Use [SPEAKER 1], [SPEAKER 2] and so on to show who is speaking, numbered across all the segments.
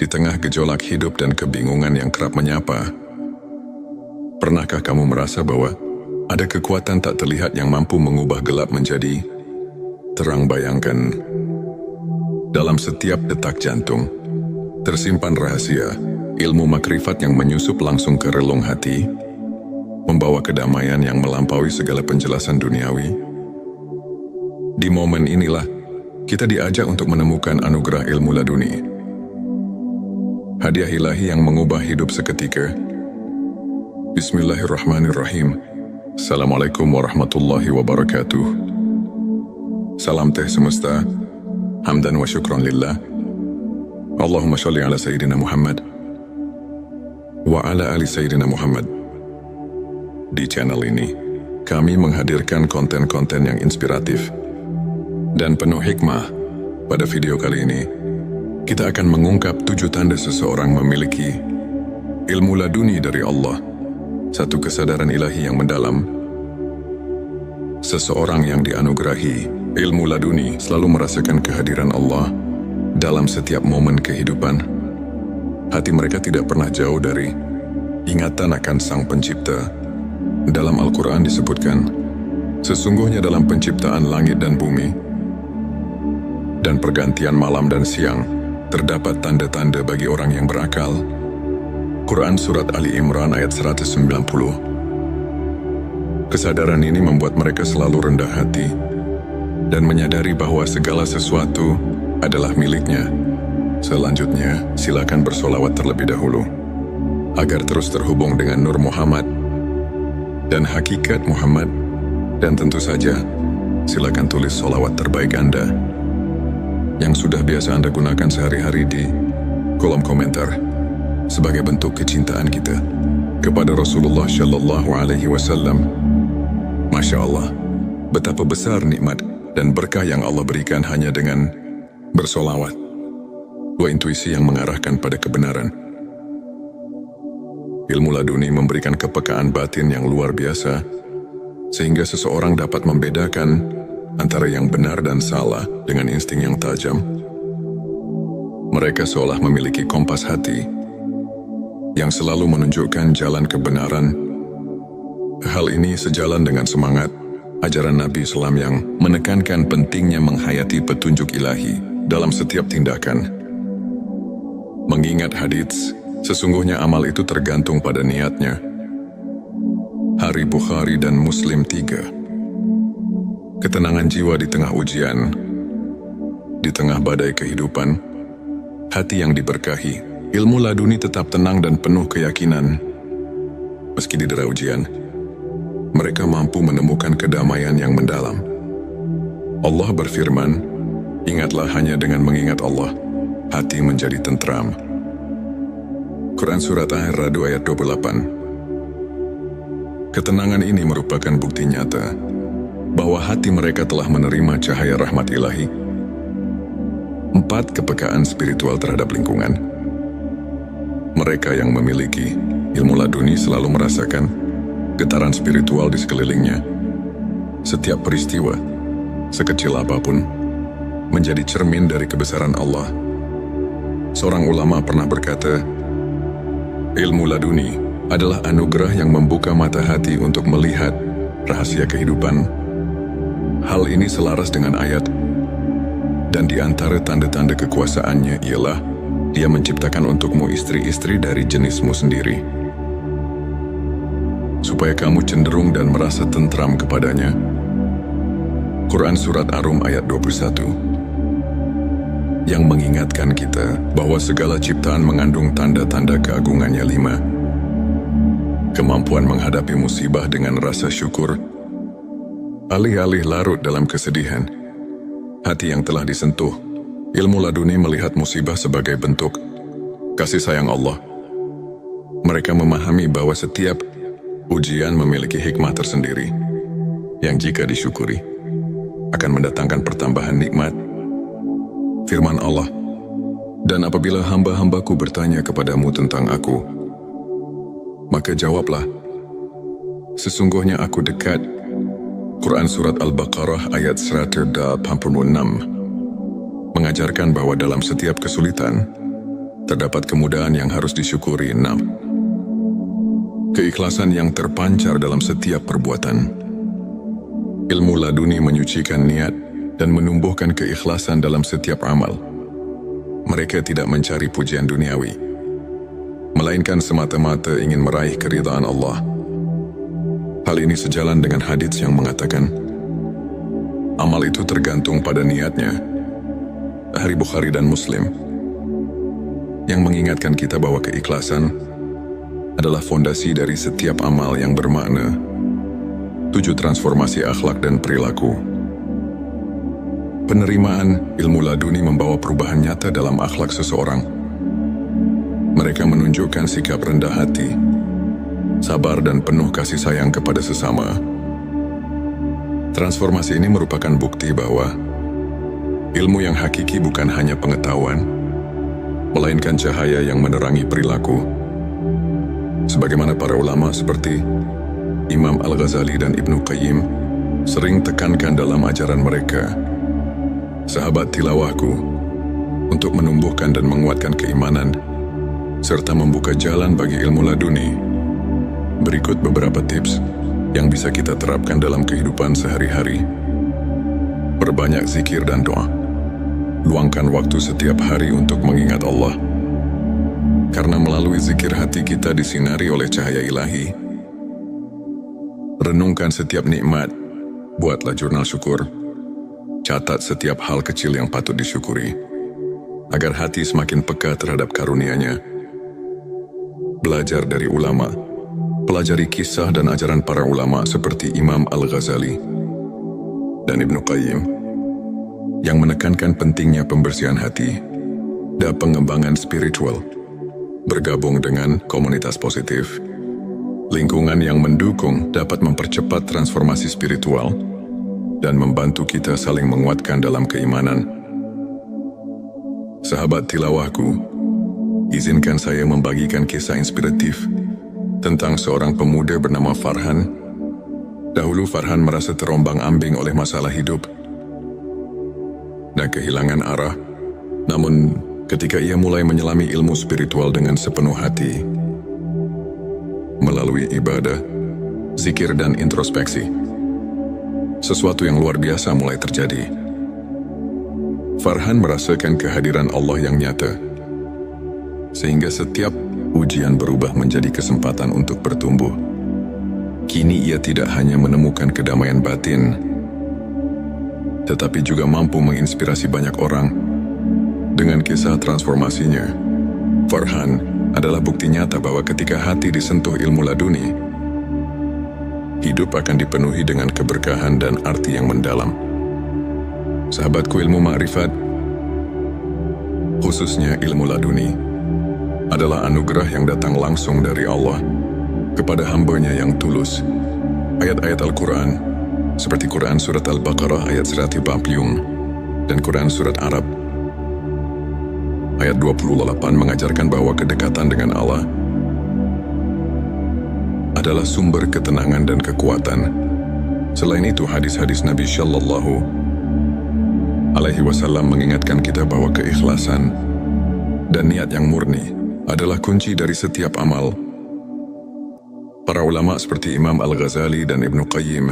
[SPEAKER 1] Di tengah gejolak hidup dan kebingungan yang kerap menyapa, pernahkah kamu merasa bahwa ada kekuatan tak terlihat yang mampu mengubah gelap menjadi terang? Bayangkan, dalam setiap detak jantung tersimpan rahasia, ilmu makrifat yang menyusup langsung ke relung hati, membawa kedamaian yang melampaui segala penjelasan duniawi. Di momen inilah kita diajak untuk menemukan anugerah ilmu laduni, hadiah ilahi yang mengubah hidup seketika. Bismillahirrahmanirrahim. Assalamualaikum warahmatullahi wabarakatuh. Salam teh semesta, hamdan wa syukran lillah. Allahumma sholli ala Sayyidina Muhammad wa ala ali Sayyidina Muhammad. Di channel ini, kami menghadirkan konten-konten yang inspiratif dan penuh hikmah. Pada video kali ini, kita akan mengungkap 7 tanda seseorang memiliki ilmu laduni dari Allah, satu kesadaran ilahi yang mendalam. Seseorang yang dianugerahi ilmu laduni selalu merasakan kehadiran Allah dalam setiap momen kehidupan. Hati mereka tidak pernah jauh dari ingatan akan Sang Pencipta. Dalam Al-Quran disebutkan, sesungguhnya dalam penciptaan langit dan bumi dan pergantian malam dan siang, terdapat tanda-tanda bagi orang yang berakal. Quran Surat Ali Imran ayat 190. Kesadaran ini membuat mereka selalu rendah hati dan menyadari bahwa segala sesuatu adalah miliknya. Selanjutnya, silakan bersolawat terlebih dahulu, agar terus terhubung dengan Nur Muhammad dan hakikat Muhammad. Dan tentu saja, silakan tulis solawat terbaik Anda yang sudah biasa Anda gunakan sehari-hari di kolom komentar sebagai bentuk kecintaan kita kepada Rasulullah Shallallahu Alaihi Wasallam. Masya Allah, betapa besar nikmat dan berkah yang Allah berikan hanya dengan bersolawat. Dua intuisi yang mengarahkan pada kebenaran. Ilmu laduni memberikan kepekaan batin yang luar biasa, sehingga seseorang dapat membedakan antara yang benar dan salah dengan insting yang tajam. Mereka seolah memiliki kompas hati yang selalu menunjukkan jalan kebenaran. Hal ini sejalan dengan semangat ajaran Nabi Islam yang menekankan pentingnya menghayati petunjuk ilahi dalam setiap tindakan. Mengingat hadits, sesungguhnya amal itu tergantung pada niatnya. Hari Bukhari dan Muslim 3. Ketenangan jiwa di tengah ujian, di tengah badai kehidupan, hati yang diberkahi, ilmu laduni tetap tenang dan penuh keyakinan. Meski didera ujian, mereka mampu menemukan kedamaian yang mendalam. Allah berfirman, ingatlah hanya dengan mengingat Allah, hati menjadi tentram. Quran Surat Ar-Ra'd ayat 28. Ketenangan ini merupakan bukti nyata bahwa hati mereka telah menerima cahaya rahmat ilahi. 4. Kepekaan spiritual terhadap lingkungan. Mereka yang memiliki ilmu laduni selalu merasakan getaran spiritual di sekelilingnya. Setiap peristiwa, sekecil apapun, menjadi cermin dari kebesaran Allah. Seorang ulama pernah berkata, ilmu laduni adalah anugerah yang membuka mata hati untuk melihat rahasia kehidupan. Hal ini selaras dengan ayat, dan di antara tanda-tanda kekuasaannya ialah Dia menciptakan untukmu istri-istri dari jenismu sendiri, supaya kamu cenderung dan merasa tentram kepadanya. Quran Surat Ar-Rum ayat 21, yang mengingatkan kita bahwa segala ciptaan mengandung tanda-tanda keagungannya. 5. Kemampuan menghadapi musibah dengan rasa syukur. Alih-alih larut dalam kesedihan, hati yang telah disentuh ilmu laduni melihat musibah sebagai bentuk kasih sayang Allah. Mereka memahami bahwa setiap ujian memiliki hikmah tersendiri yang jika disyukuri akan mendatangkan pertambahan nikmat. Firman Allah, dan apabila hamba-hambaku bertanya kepadamu tentang aku, maka jawablah, sesungguhnya aku dekat. Quran Surat Al-Baqarah ayat 186 mengajarkan bahwa dalam setiap kesulitan, terdapat kemudahan yang harus disyukuri. 6. Keikhlasan yang terpancar dalam setiap perbuatan. Ilmu laduni menyucikan niat dan menumbuhkan keikhlasan dalam setiap amal. Mereka tidak mencari pujian duniawi, melainkan semata-mata ingin meraih keridhaan Allah. Hal ini sejalan dengan hadits yang mengatakan, amal itu tergantung pada niatnya. Dari Bukhari dan Muslim, yang mengingatkan kita bahwa keikhlasan adalah fondasi dari setiap amal yang bermakna. 7. Transformasi akhlak dan perilaku. Penerimaan ilmu laduni membawa perubahan nyata dalam akhlak seseorang. Mereka menunjukkan sikap rendah hati, sabar dan penuh kasih sayang kepada sesama. Transformasi ini merupakan bukti bahwa ilmu yang hakiki bukan hanya pengetahuan, melainkan cahaya yang menerangi perilaku. Sebagaimana para ulama seperti Imam Al-Ghazali dan Ibnu Qayyim sering tekankan dalam ajaran mereka, sahabat tilawahku, untuk menumbuhkan dan menguatkan keimanan, serta membuka jalan bagi ilmu laduni. Berikut beberapa tips yang bisa kita terapkan dalam kehidupan sehari-hari. Perbanyak zikir dan doa. Luangkan waktu setiap hari untuk mengingat Allah. Karena melalui zikir hati kita disinari oleh cahaya ilahi. Renungkan setiap nikmat, buatlah jurnal syukur. Catat setiap hal kecil yang patut disyukuri, agar hati semakin peka terhadap karunia-Nya. Belajar dari ulama. Pelajari kisah dan ajaran para ulama seperti Imam Al-Ghazali dan Ibnu Qayyim, yang menekankan pentingnya pembersihan hati dan pengembangan spiritual. Bergabung dengan komunitas positif, lingkungan yang mendukung dapat mempercepat transformasi spiritual dan membantu kita saling menguatkan dalam keimanan. Sahabat tilawahku, izinkan saya membagikan kisah inspiratif tentang seorang pemuda bernama Farhan. Dahulu Farhan merasa terombang-ambing oleh masalah hidup dan kehilangan arah. Namun, ketika ia mulai menyelami ilmu spiritual dengan sepenuh hati, melalui ibadah, zikir dan introspeksi, sesuatu yang luar biasa mulai terjadi. Farhan merasakan kehadiran Allah yang nyata, sehingga setiap ujian berubah menjadi kesempatan untuk bertumbuh. Kini ia tidak hanya menemukan kedamaian batin, tetapi juga mampu menginspirasi banyak orang dengan kisah transformasinya. Farhan adalah bukti nyata bahwa ketika hati disentuh ilmu laduni, hidup akan dipenuhi dengan keberkahan dan arti yang mendalam. Sahabatku, ilmu ma'rifat, khususnya ilmu laduni, adalah anugerah yang datang langsung dari Allah kepada hamba-Nya yang tulus. Ayat-ayat Al-Quran, seperti Quran Surat Al-Baqarah ayat 140 dan Quran Surat Arab ayat 28 mengajarkan bahwa kedekatan dengan Allah adalah sumber ketenangan dan kekuatan. Selain itu, hadis-hadis Nabi Shallallahu Alaihi Wasallam mengingatkan kita bahwa keikhlasan dan niat yang murni adalah kunci dari setiap amal. Para ulama seperti Imam Al-Ghazali dan Ibnu Qayyim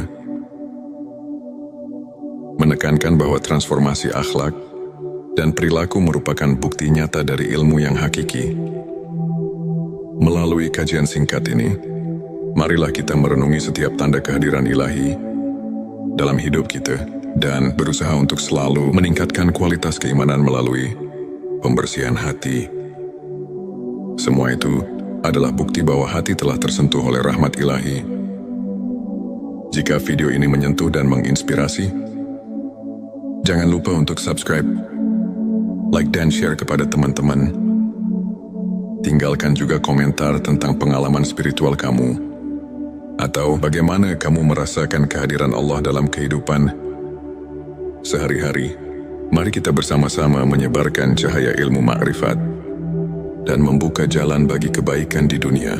[SPEAKER 1] menekankan bahwa transformasi akhlak dan perilaku merupakan bukti nyata dari ilmu yang hakiki. Melalui kajian singkat ini, marilah kita merenungi setiap tanda kehadiran ilahi dalam hidup kita dan berusaha untuk selalu meningkatkan kualitas keimanan melalui pembersihan hati. Semua itu adalah bukti bahwa hati telah tersentuh oleh rahmat ilahi. Jika video ini menyentuh dan menginspirasi, jangan lupa untuk subscribe, like dan share kepada teman-teman. Tinggalkan juga komentar tentang pengalaman spiritual kamu, atau bagaimana kamu merasakan kehadiran Allah dalam kehidupan sehari-hari. Mari kita bersama-sama menyebarkan cahaya ilmu ma'rifat dan membuka jalan bagi kebaikan di dunia.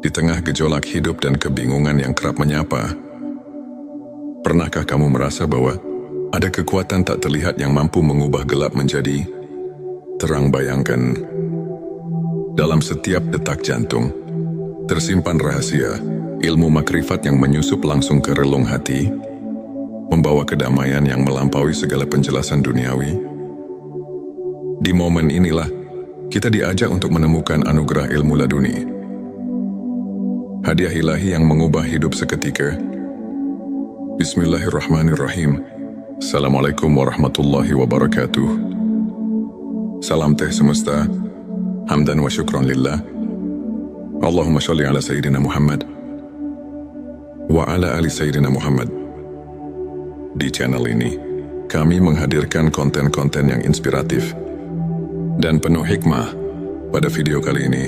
[SPEAKER 1] Di tengah gejolak hidup dan kebingungan yang kerap menyapa, pernahkah kamu merasa bahwa ada kekuatan tak terlihat yang mampu mengubah gelap menjadi Terang bayangkan, dalam setiap detak jantung, tersimpan rahasia, ilmu makrifat yang menyusup langsung ke relung hati, membawa kedamaian yang melampaui segala penjelasan duniawi. Di momen inilah, kita diajak untuk menemukan anugerah ilmu laduni. Hadiah ilahi yang mengubah hidup seketika. Bismillahirrahmanirrahim. Assalamualaikum warahmatullahi wabarakatuh. Salam teh semesta, hamdan wa syukran lillah. Allahumma sholli ala Sayyidina Muhammad wa ala ali Sayyidina Muhammad. Di channel ini, kami menghadirkan konten-konten yang inspiratif dan penuh hikmah. Pada video kali ini,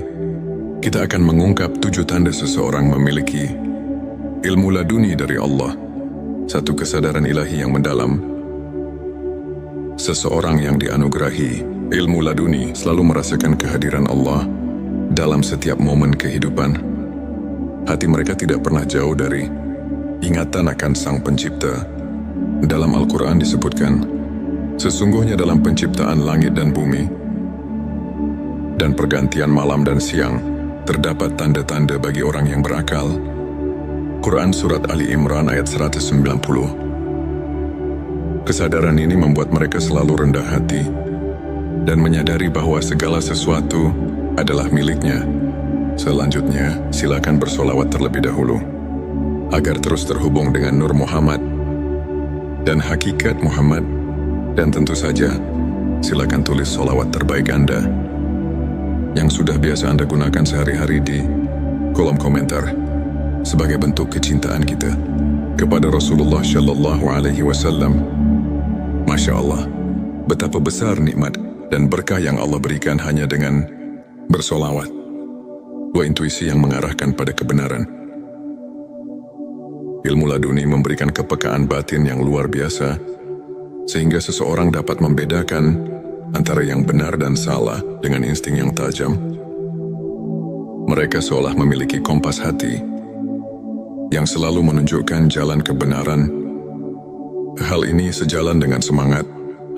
[SPEAKER 1] kita akan mengungkap 7 tanda seseorang memiliki ilmu laduni dari Allah, satu kesadaran ilahi yang mendalam. Seseorang yang dianugerahi ilmu laduni selalu merasakan kehadiran Allah dalam setiap momen kehidupan. Hati mereka tidak pernah jauh dari ingatan akan Sang Pencipta. Dalam Al-Quran disebutkan, sesungguhnya dalam penciptaan langit dan bumi dan pergantian malam dan siang, terdapat tanda-tanda bagi orang yang berakal. Quran Surat Ali Imran ayat 190. Kesadaran ini membuat mereka selalu rendah hati dan menyadari bahwa segala sesuatu adalah miliknya. Selanjutnya, silakan bersolawat terlebih dahulu, agar terus terhubung dengan Nur Muhammad dan hakikat Muhammad. Dan tentu saja, silakan tulis solawat terbaik Anda yang sudah biasa Anda gunakan sehari-hari di kolom komentar sebagai bentuk kecintaan kita kepada Rasulullah Shallallahu Alaihi Wasallam. Masya Allah, betapa besar nikmat dan berkah yang Allah berikan hanya dengan bersolawat. Dua intuisi yang mengarahkan pada kebenaran. Ilmu laduni memberikan kepekaan batin yang luar biasa, sehingga seseorang dapat membedakan antara yang benar dan salah dengan insting yang tajam. Mereka seolah memiliki kompas hati yang selalu menunjukkan jalan kebenaran. Hal ini sejalan dengan semangat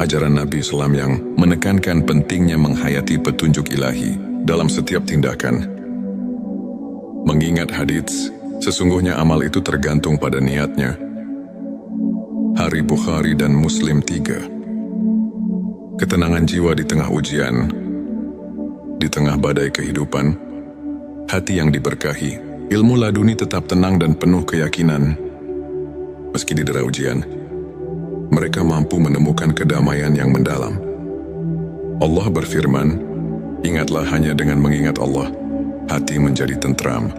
[SPEAKER 1] ajaran Nabi Islam yang menekankan pentingnya menghayati petunjuk ilahi dalam setiap tindakan. Mengingat hadits, sesungguhnya amal itu tergantung pada niatnya. Hari Bukhari dan Muslim 3. Ketenangan jiwa di tengah ujian, di tengah badai kehidupan, hati yang diberkahi, ilmu laduni tetap tenang dan penuh keyakinan. Meski didera ujian, mereka mampu menemukan kedamaian yang mendalam. Allah berfirman, ingatlah hanya dengan mengingat Allah, hati menjadi tentram.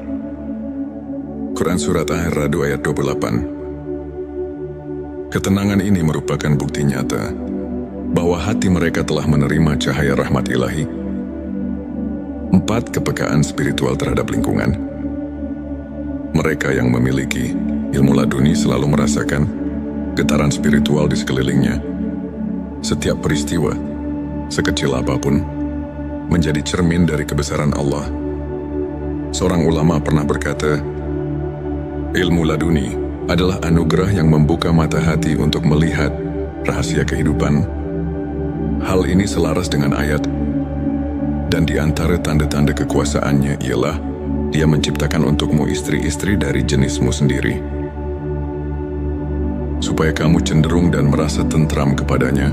[SPEAKER 1] Quran Surat Ar-Ra'd ayat 28. Ketenangan ini merupakan bukti nyata bahwa hati mereka telah menerima cahaya rahmat ilahi. 4. Kepekaan spiritual terhadap lingkungan. Mereka yang memiliki ilmu laduni selalu merasakan getaran spiritual di sekelilingnya. Setiap peristiwa, sekecil apapun, menjadi cermin dari kebesaran Allah. Seorang ulama pernah berkata, ilmu laduni adalah anugerah yang membuka mata hati untuk melihat rahasia kehidupan. Hal ini selaras dengan ayat, dan di antara tanda-tanda kekuasaannya ialah Dia menciptakan untukmu istri-istri dari jenismu sendiri, supaya kamu cenderung dan merasa tentram kepadanya.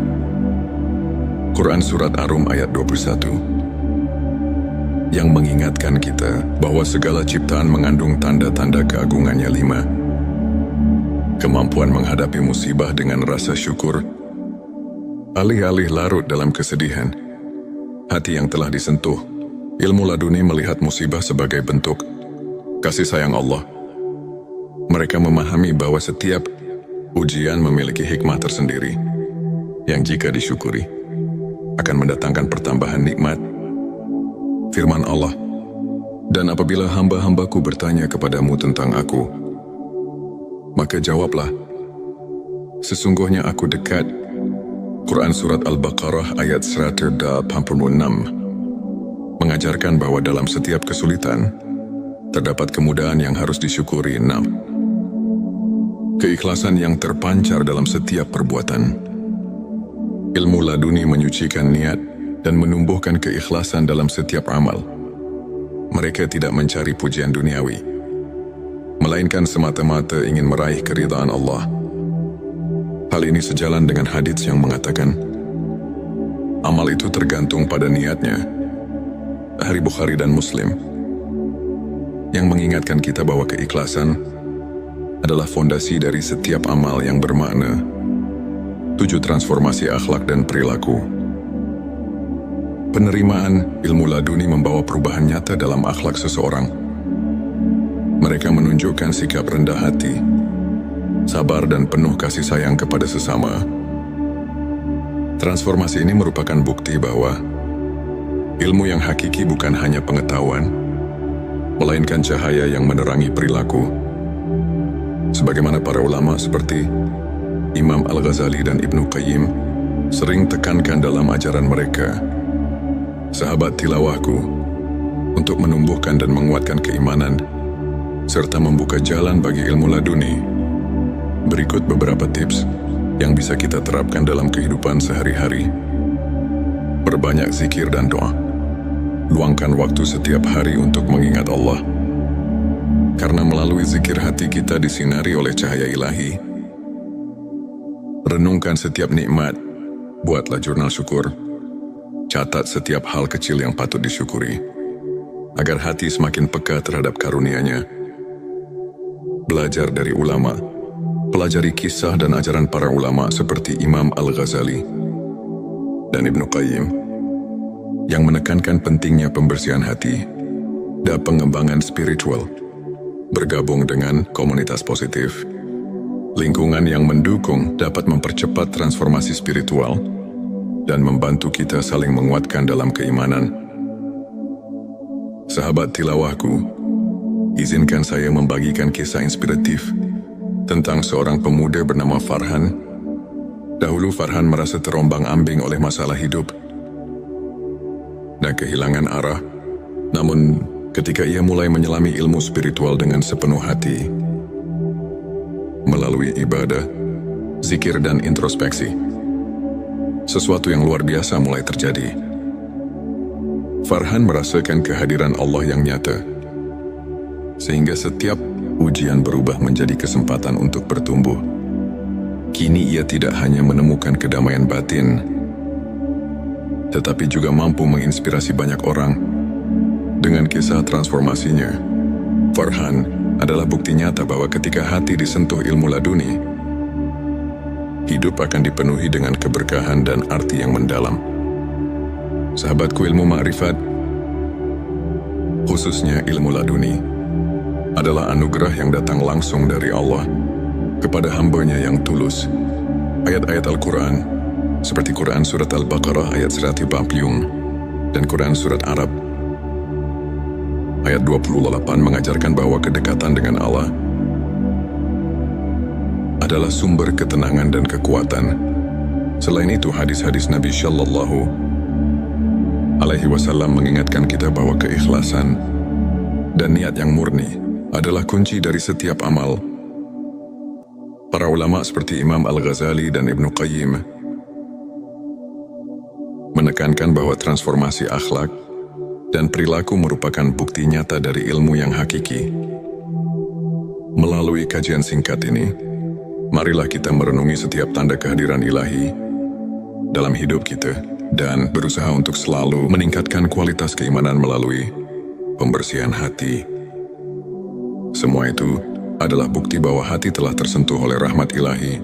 [SPEAKER 1] Quran Surat Ar-Rum ayat 21, yang mengingatkan kita bahwa segala ciptaan mengandung tanda-tanda keagungannya. 5. Kemampuan menghadapi musibah dengan rasa syukur. Alih-alih larut dalam kesedihan, hati yang telah disentuh ilmu laduni melihat musibah sebagai bentuk kasih sayang Allah. Mereka memahami bahwa setiap ujian memiliki hikmah tersendiri yang jika disyukuri akan mendatangkan pertambahan nikmat. Firman Allah, dan apabila hamba-hambaku bertanya kepadamu tentang aku, maka jawablah, sesungguhnya aku dekat. Quran Surat Al-Baqarah ayat 186 mengajarkan bahwa dalam setiap kesulitan terdapat kemudahan yang harus disyukuri. 6. Keikhlasan yang terpancar dalam setiap perbuatan. Ilmu laduni menyucikan niat dan menumbuhkan keikhlasan dalam setiap amal. Mereka tidak mencari pujian duniawi, melainkan semata-mata ingin meraih keridhaan Allah. Hal ini sejalan dengan hadits yang mengatakan, amal itu tergantung pada niatnya. Hadits Bukhari dan Muslim, yang mengingatkan kita bahwa keikhlasan adalah fondasi dari setiap amal yang bermakna. 7. Transformasi akhlak dan perilaku. Penerimaan ilmu laduni membawa perubahan nyata dalam akhlak seseorang. Mereka menunjukkan sikap rendah hati, sabar dan penuh kasih sayang kepada sesama. Transformasi ini merupakan bukti bahwa ilmu yang hakiki bukan hanya pengetahuan, melainkan cahaya yang menerangi perilaku. Sebagaimana para ulama seperti Imam Al-Ghazali dan Ibnu Qayyim sering tekankan dalam ajaran mereka, sahabat tilawahku, untuk menumbuhkan dan menguatkan keimanan, serta membuka jalan bagi ilmu laduni. Berikut beberapa tips yang bisa kita terapkan dalam kehidupan sehari-hari. Perbanyak zikir dan doa. Luangkan waktu setiap hari untuk mengingat Allah. Karena melalui zikir hati kita disinari oleh cahaya ilahi. Renungkan setiap nikmat. Buatlah jurnal syukur. Catat setiap hal kecil yang patut disyukuri, agar hati semakin peka terhadap karunia-Nya. Belajar dari ulama. Pelajari kisah dan ajaran para ulama seperti Imam Al-Ghazali dan Ibnu Qayyim, yang menekankan pentingnya pembersihan hati dan pengembangan spiritual. Bergabung dengan komunitas positif, lingkungan yang mendukung dapat mempercepat transformasi spiritual dan membantu kita saling menguatkan dalam keimanan. Sahabat tilawahku, izinkan saya membagikan kisah inspiratif tentang seorang pemuda bernama Farhan. Dahulu Farhan merasa terombang-ambing oleh masalah hidup dan kehilangan arah. Namun, ketika ia mulai menyelami ilmu spiritual dengan sepenuh hati, melalui ibadah, zikir dan introspeksi, sesuatu yang luar biasa mulai terjadi. Farhan merasakan kehadiran Allah yang nyata, sehingga setiap ujian berubah menjadi kesempatan untuk bertumbuh. Kini ia tidak hanya menemukan kedamaian batin, tetapi juga mampu menginspirasi banyak orang dengan kisah transformasinya. Farhan adalah bukti nyata bahwa ketika hati disentuh ilmu laduni, hidup akan dipenuhi dengan keberkahan dan arti yang mendalam. Sahabatku, ilmu ma'rifat, khususnya ilmu laduni, adalah anugerah yang datang langsung dari Allah kepada hamba-Nya yang tulus. Ayat-ayat Al-Quran, seperti Quran Surat Al-Baqarah ayat 140 dan Quran Surat Arab ayat 28 mengajarkan bahwa kedekatan dengan Allah adalah sumber ketenangan dan kekuatan. Selain itu, hadis-hadis Nabi Shallallahu Alaihi Wasallam mengingatkan kita bahwa keikhlasan dan niat yang murni adalah kunci dari setiap amal. Para ulama seperti Imam Al-Ghazali dan Ibnu Qayyim menekankan bahwa transformasi akhlak dan perilaku merupakan bukti nyata dari ilmu yang hakiki. Melalui kajian singkat ini, marilah kita merenungi setiap tanda kehadiran ilahi dalam hidup kita dan berusaha untuk selalu meningkatkan kualitas keimanan melalui pembersihan hati. Semua itu adalah bukti bahwa hati telah tersentuh oleh rahmat ilahi.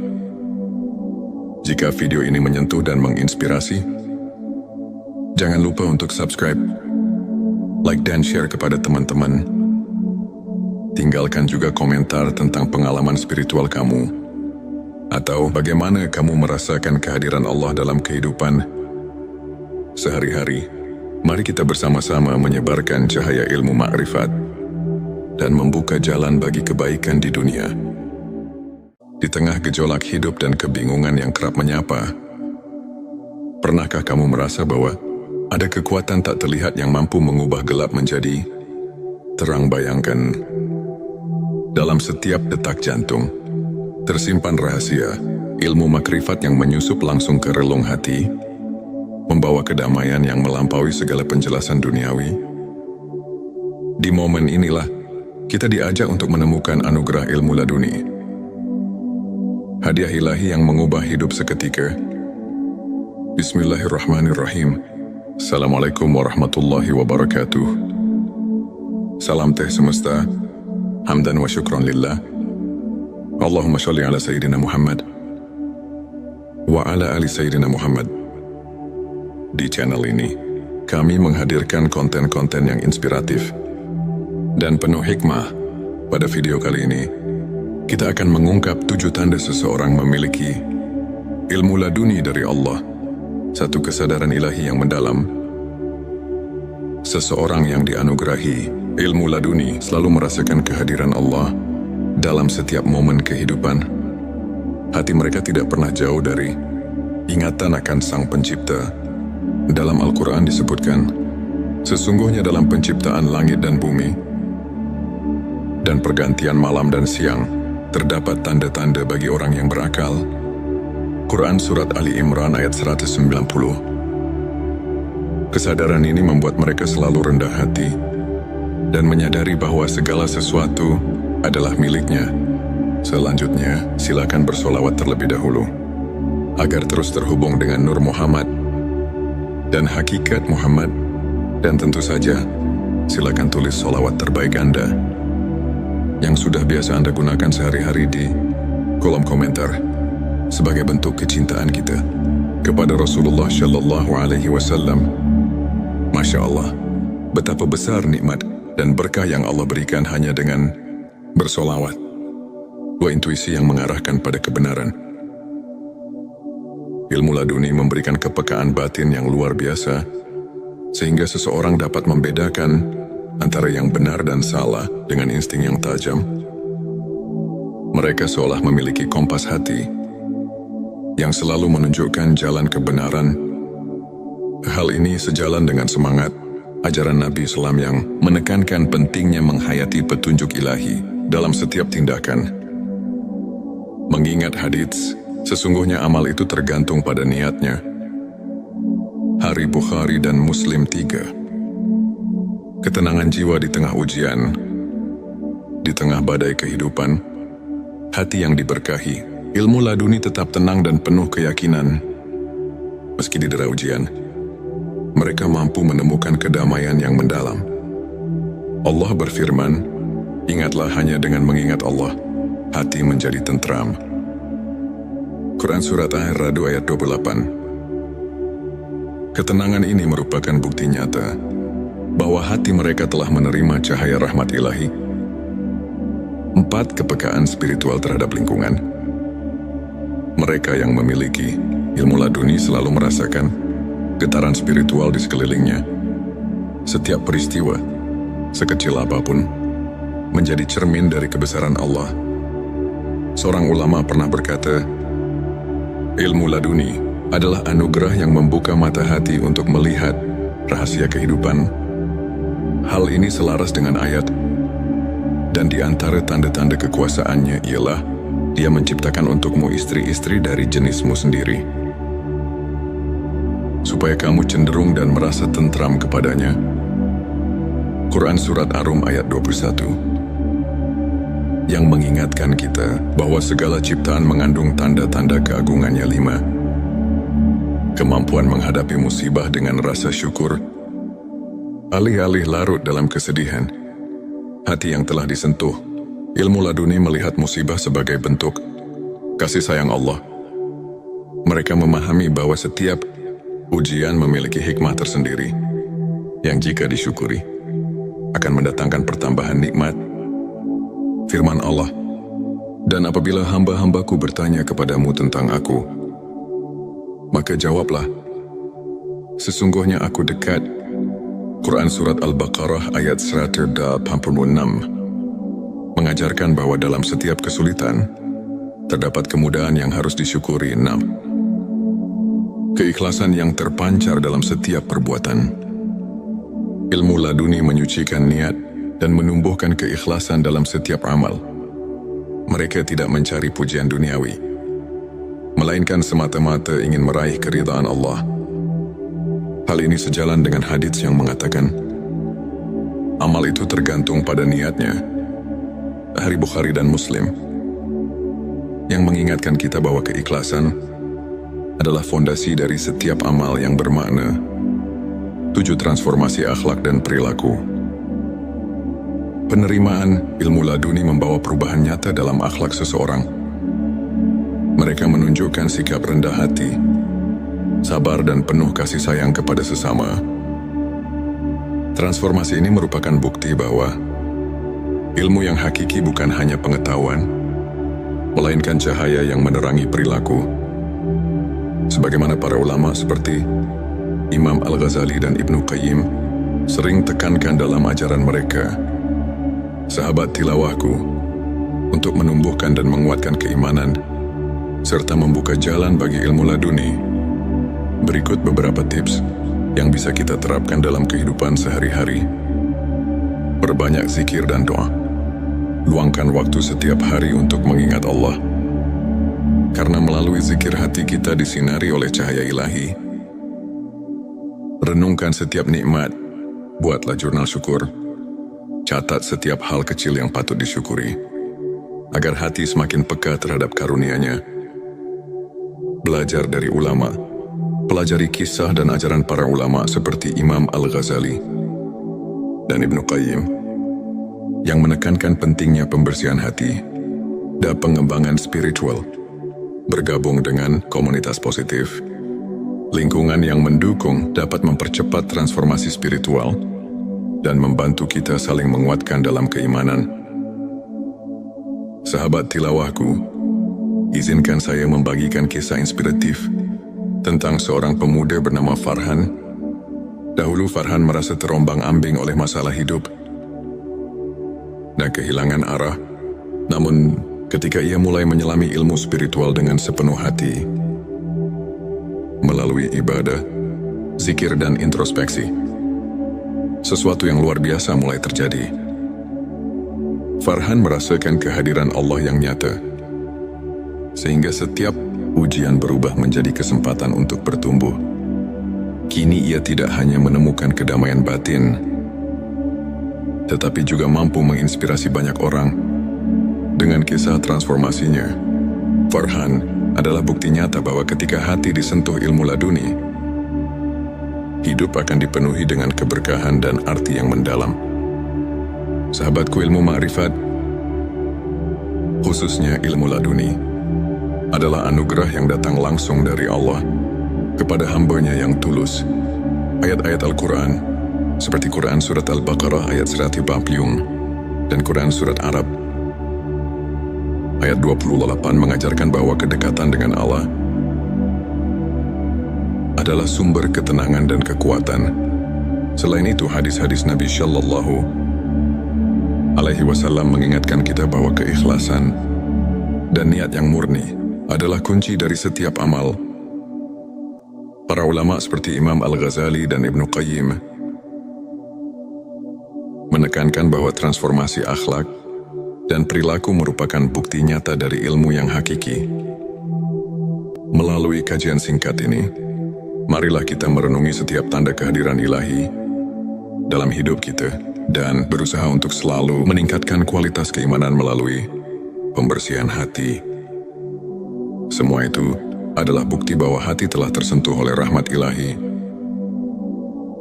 [SPEAKER 1] Jika video ini menyentuh dan menginspirasi, jangan lupa untuk subscribe, like dan share kepada teman-teman. Tinggalkan juga komentar tentang pengalaman spiritual kamu, atau bagaimana kamu merasakan kehadiran Allah dalam kehidupan sehari-hari. Mari kita bersama-sama menyebarkan cahaya ilmu ma'rifat dan membuka jalan bagi kebaikan di dunia. Di tengah gejolak hidup dan kebingungan yang kerap menyapa, pernahkah kamu merasa bahwa ada kekuatan tak terlihat yang mampu mengubah gelap menjadi terang? Bayangkan, dalam setiap detak jantung tersimpan rahasia ilmu makrifat yang menyusup langsung ke relung hati membawa kedamaian yang melampaui segala penjelasan duniawi. Di momen inilah, kita diajak untuk menemukan anugerah ilmu laduni. Hadiah ilahi yang mengubah hidup seketika. Bismillahirrahmanirrahim. Assalamualaikum warahmatullahi wabarakatuh. Salam teh semesta. Hamdan wa syukran lillah. Allahumma sholli ala Sayyidina Muhammad wa ala ali Sayyidina Muhammad. Di channel ini, kami menghadirkan konten-konten yang inspiratif dan penuh hikmah. Pada video kali ini, kita akan mengungkap 7 tanda seseorang memiliki ilmu laduni dari Allah, satu kesadaran ilahi yang mendalam. Seseorang yang dianugerahi ilmu laduni selalu merasakan kehadiran Allah dalam setiap momen kehidupan. Hati mereka tidak pernah jauh dari ingatan akan Sang Pencipta. Dalam Al-Quran disebutkan, sesungguhnya dalam penciptaan langit dan bumi dan pergantian malam dan siang, terdapat tanda-tanda bagi orang yang berakal. Quran Surat Ali Imran ayat 190. Kesadaran ini membuat mereka selalu rendah hati dan menyadari bahwa segala sesuatu adalah miliknya. Selanjutnya, silakan bersolawat terlebih dahulu, agar terus terhubung dengan Nur Muhammad dan hakikat Muhammad. Dan tentu saja, silakan tulis solawat terbaik Anda yang sudah biasa Anda gunakan sehari-hari di kolom komentar sebagai bentuk kecintaan kita kepada Rasulullah Shallallahu Alaihi Wasallam. Masya Allah, betapa besar nikmat dan berkah yang Allah berikan hanya dengan bersolawat. Dua intuisi yang mengarahkan pada kebenaran. Ilmu laduni memberikan kepekaan batin yang luar biasa, sehingga seseorang dapat membedakan antara yang benar dan salah dengan insting yang tajam. Mereka seolah memiliki kompas hati yang selalu menunjukkan jalan kebenaran. Hal ini sejalan dengan semangat ajaran Nabi Islam yang menekankan pentingnya menghayati petunjuk ilahi dalam setiap tindakan. Mengingat hadits, sesungguhnya amal itu tergantung pada niatnya. Hari Bukhari dan Muslim 3. Ketenangan jiwa di tengah ujian, di tengah badai kehidupan, hati yang diberkahi, ilmu laduni tetap tenang dan penuh keyakinan. Meski didera ujian, mereka mampu menemukan kedamaian yang mendalam. Allah berfirman, ingatlah hanya dengan mengingat Allah, hati menjadi tentram. Quran Surat Ar-Ra'd ayat 28. Ketenangan ini merupakan bukti nyata bahwa hati mereka telah menerima cahaya rahmat ilahi. 4. Kepekaan spiritual terhadap lingkungan. Mereka yang memiliki ilmu laduni selalu merasakan getaran spiritual di sekelilingnya. Setiap peristiwa, sekecil apapun, menjadi cermin dari kebesaran Allah. Seorang ulama pernah berkata, ilmu laduni adalah anugerah yang membuka mata hati untuk melihat rahasia kehidupan. Hal ini selaras dengan ayat, dan di antara tanda-tanda kekuasaannya ialah Dia menciptakan untukmu istri-istri dari jenismu sendiri, supaya kamu cenderung dan merasa tentram kepadanya. Quran Surat Ar-Rum ayat 21. Yang mengingatkan kita bahwa segala ciptaan mengandung tanda-tanda keagungannya. 5. Kemampuan menghadapi musibah dengan rasa syukur. Alih-alih larut dalam kesedihan, hati yang telah disentuh, ilmu laduni melihat musibah sebagai bentuk kasih sayang Allah. Mereka memahami bahwa setiap ujian memiliki hikmah tersendiri, yang jika disyukuri, akan mendatangkan pertambahan nikmat. Firman Allah, dan apabila hamba-hambaku bertanya kepadamu tentang aku, maka jawablah, sesungguhnya aku dekat. Quran Surat Al-Baqarah ayat 186 mengajarkan bahwa dalam setiap kesulitan, terdapat kemudahan yang harus disyukuri. 6. Keikhlasan yang terpancar dalam setiap perbuatan. Ilmu laduni menyucikan niat dan menumbuhkan keikhlasan dalam setiap amal. Mereka tidak mencari pujian duniawi, melainkan semata-mata ingin meraih keridhaan Allah. Hal ini sejalan dengan hadits yang mengatakan, amal itu tergantung pada niatnya. Dari Bukhari dan Muslim, yang mengingatkan kita bahwa keikhlasan adalah fondasi dari setiap amal yang bermakna 7 transformasi akhlak dan perilaku. Penerimaan ilmu laduni membawa perubahan nyata dalam akhlak seseorang. Mereka menunjukkan sikap rendah hati, sabar dan penuh kasih sayang kepada sesama. Transformasi ini merupakan bukti bahwa ilmu yang hakiki bukan hanya pengetahuan, melainkan cahaya yang menerangi perilaku. Sebagaimana para ulama seperti Imam Al-Ghazali dan Ibnu Qayyim sering tekankan dalam ajaran mereka, sahabat tilawahku, untuk menumbuhkan dan menguatkan keimanan, serta membuka jalan bagi ilmu laduni. Berikut beberapa tips yang bisa kita terapkan dalam kehidupan sehari-hari. Perbanyak zikir dan doa. Luangkan waktu setiap hari untuk mengingat Allah. Karena melalui zikir hati kita disinari oleh cahaya ilahi. Renungkan setiap nikmat. Buatlah jurnal syukur. Catat setiap hal kecil yang patut disyukuri, agar hati semakin peka terhadap karunia-Nya. Belajar dari ulama. Pelajari kisah dan ajaran para ulama seperti Imam Al-Ghazali dan Ibnu Qayyim, yang menekankan pentingnya pembersihan hati dan pengembangan spiritual. Bergabung dengan komunitas positif, lingkungan yang mendukung dapat mempercepat transformasi spiritual dan membantu kita saling menguatkan dalam keimanan. Sahabat tilawahku, izinkan saya membagikan kisah inspiratif tentang seorang pemuda bernama Farhan. Dahulu Farhan merasa terombang-ambing oleh masalah hidup dan kehilangan arah. Namun, ketika ia mulai menyelami ilmu spiritual dengan sepenuh hati, melalui ibadah, zikir dan introspeksi, sesuatu yang luar biasa mulai terjadi. Farhan merasakan kehadiran Allah yang nyata, sehingga setiap ujian berubah menjadi kesempatan untuk bertumbuh. Kini ia tidak hanya menemukan kedamaian batin, tetapi juga mampu menginspirasi banyak orang dengan kisah transformasinya. Farhan adalah bukti nyata bahwa ketika hati disentuh ilmu laduni, hidup akan dipenuhi dengan keberkahan dan arti yang mendalam. Sahabatku, ilmu ma'rifat, khususnya ilmu laduni, adalah anugerah yang datang langsung dari Allah kepada hamba-Nya yang tulus. Ayat-ayat Al-Quran, seperti Quran Surat Al-Baqarah ayat 140 dan Quran Surat Arab ayat 28 mengajarkan bahwa kedekatan dengan Allah adalah sumber ketenangan dan kekuatan. Selain itu, hadis-hadis Nabi Shallallahu Alaihi Wasallam mengingatkan kita bahwa keikhlasan dan niat yang murni adalah kunci dari setiap amal. Para ulama seperti Imam Al-Ghazali dan Ibnu Qayyim menekankan bahwa transformasi akhlak dan perilaku merupakan bukti nyata dari ilmu yang hakiki. Melalui kajian singkat ini, marilah kita merenungi setiap tanda kehadiran ilahi dalam hidup kita dan berusaha untuk selalu meningkatkan kualitas keimanan melalui pembersihan hati. Semua itu adalah bukti bahwa hati telah tersentuh oleh rahmat ilahi.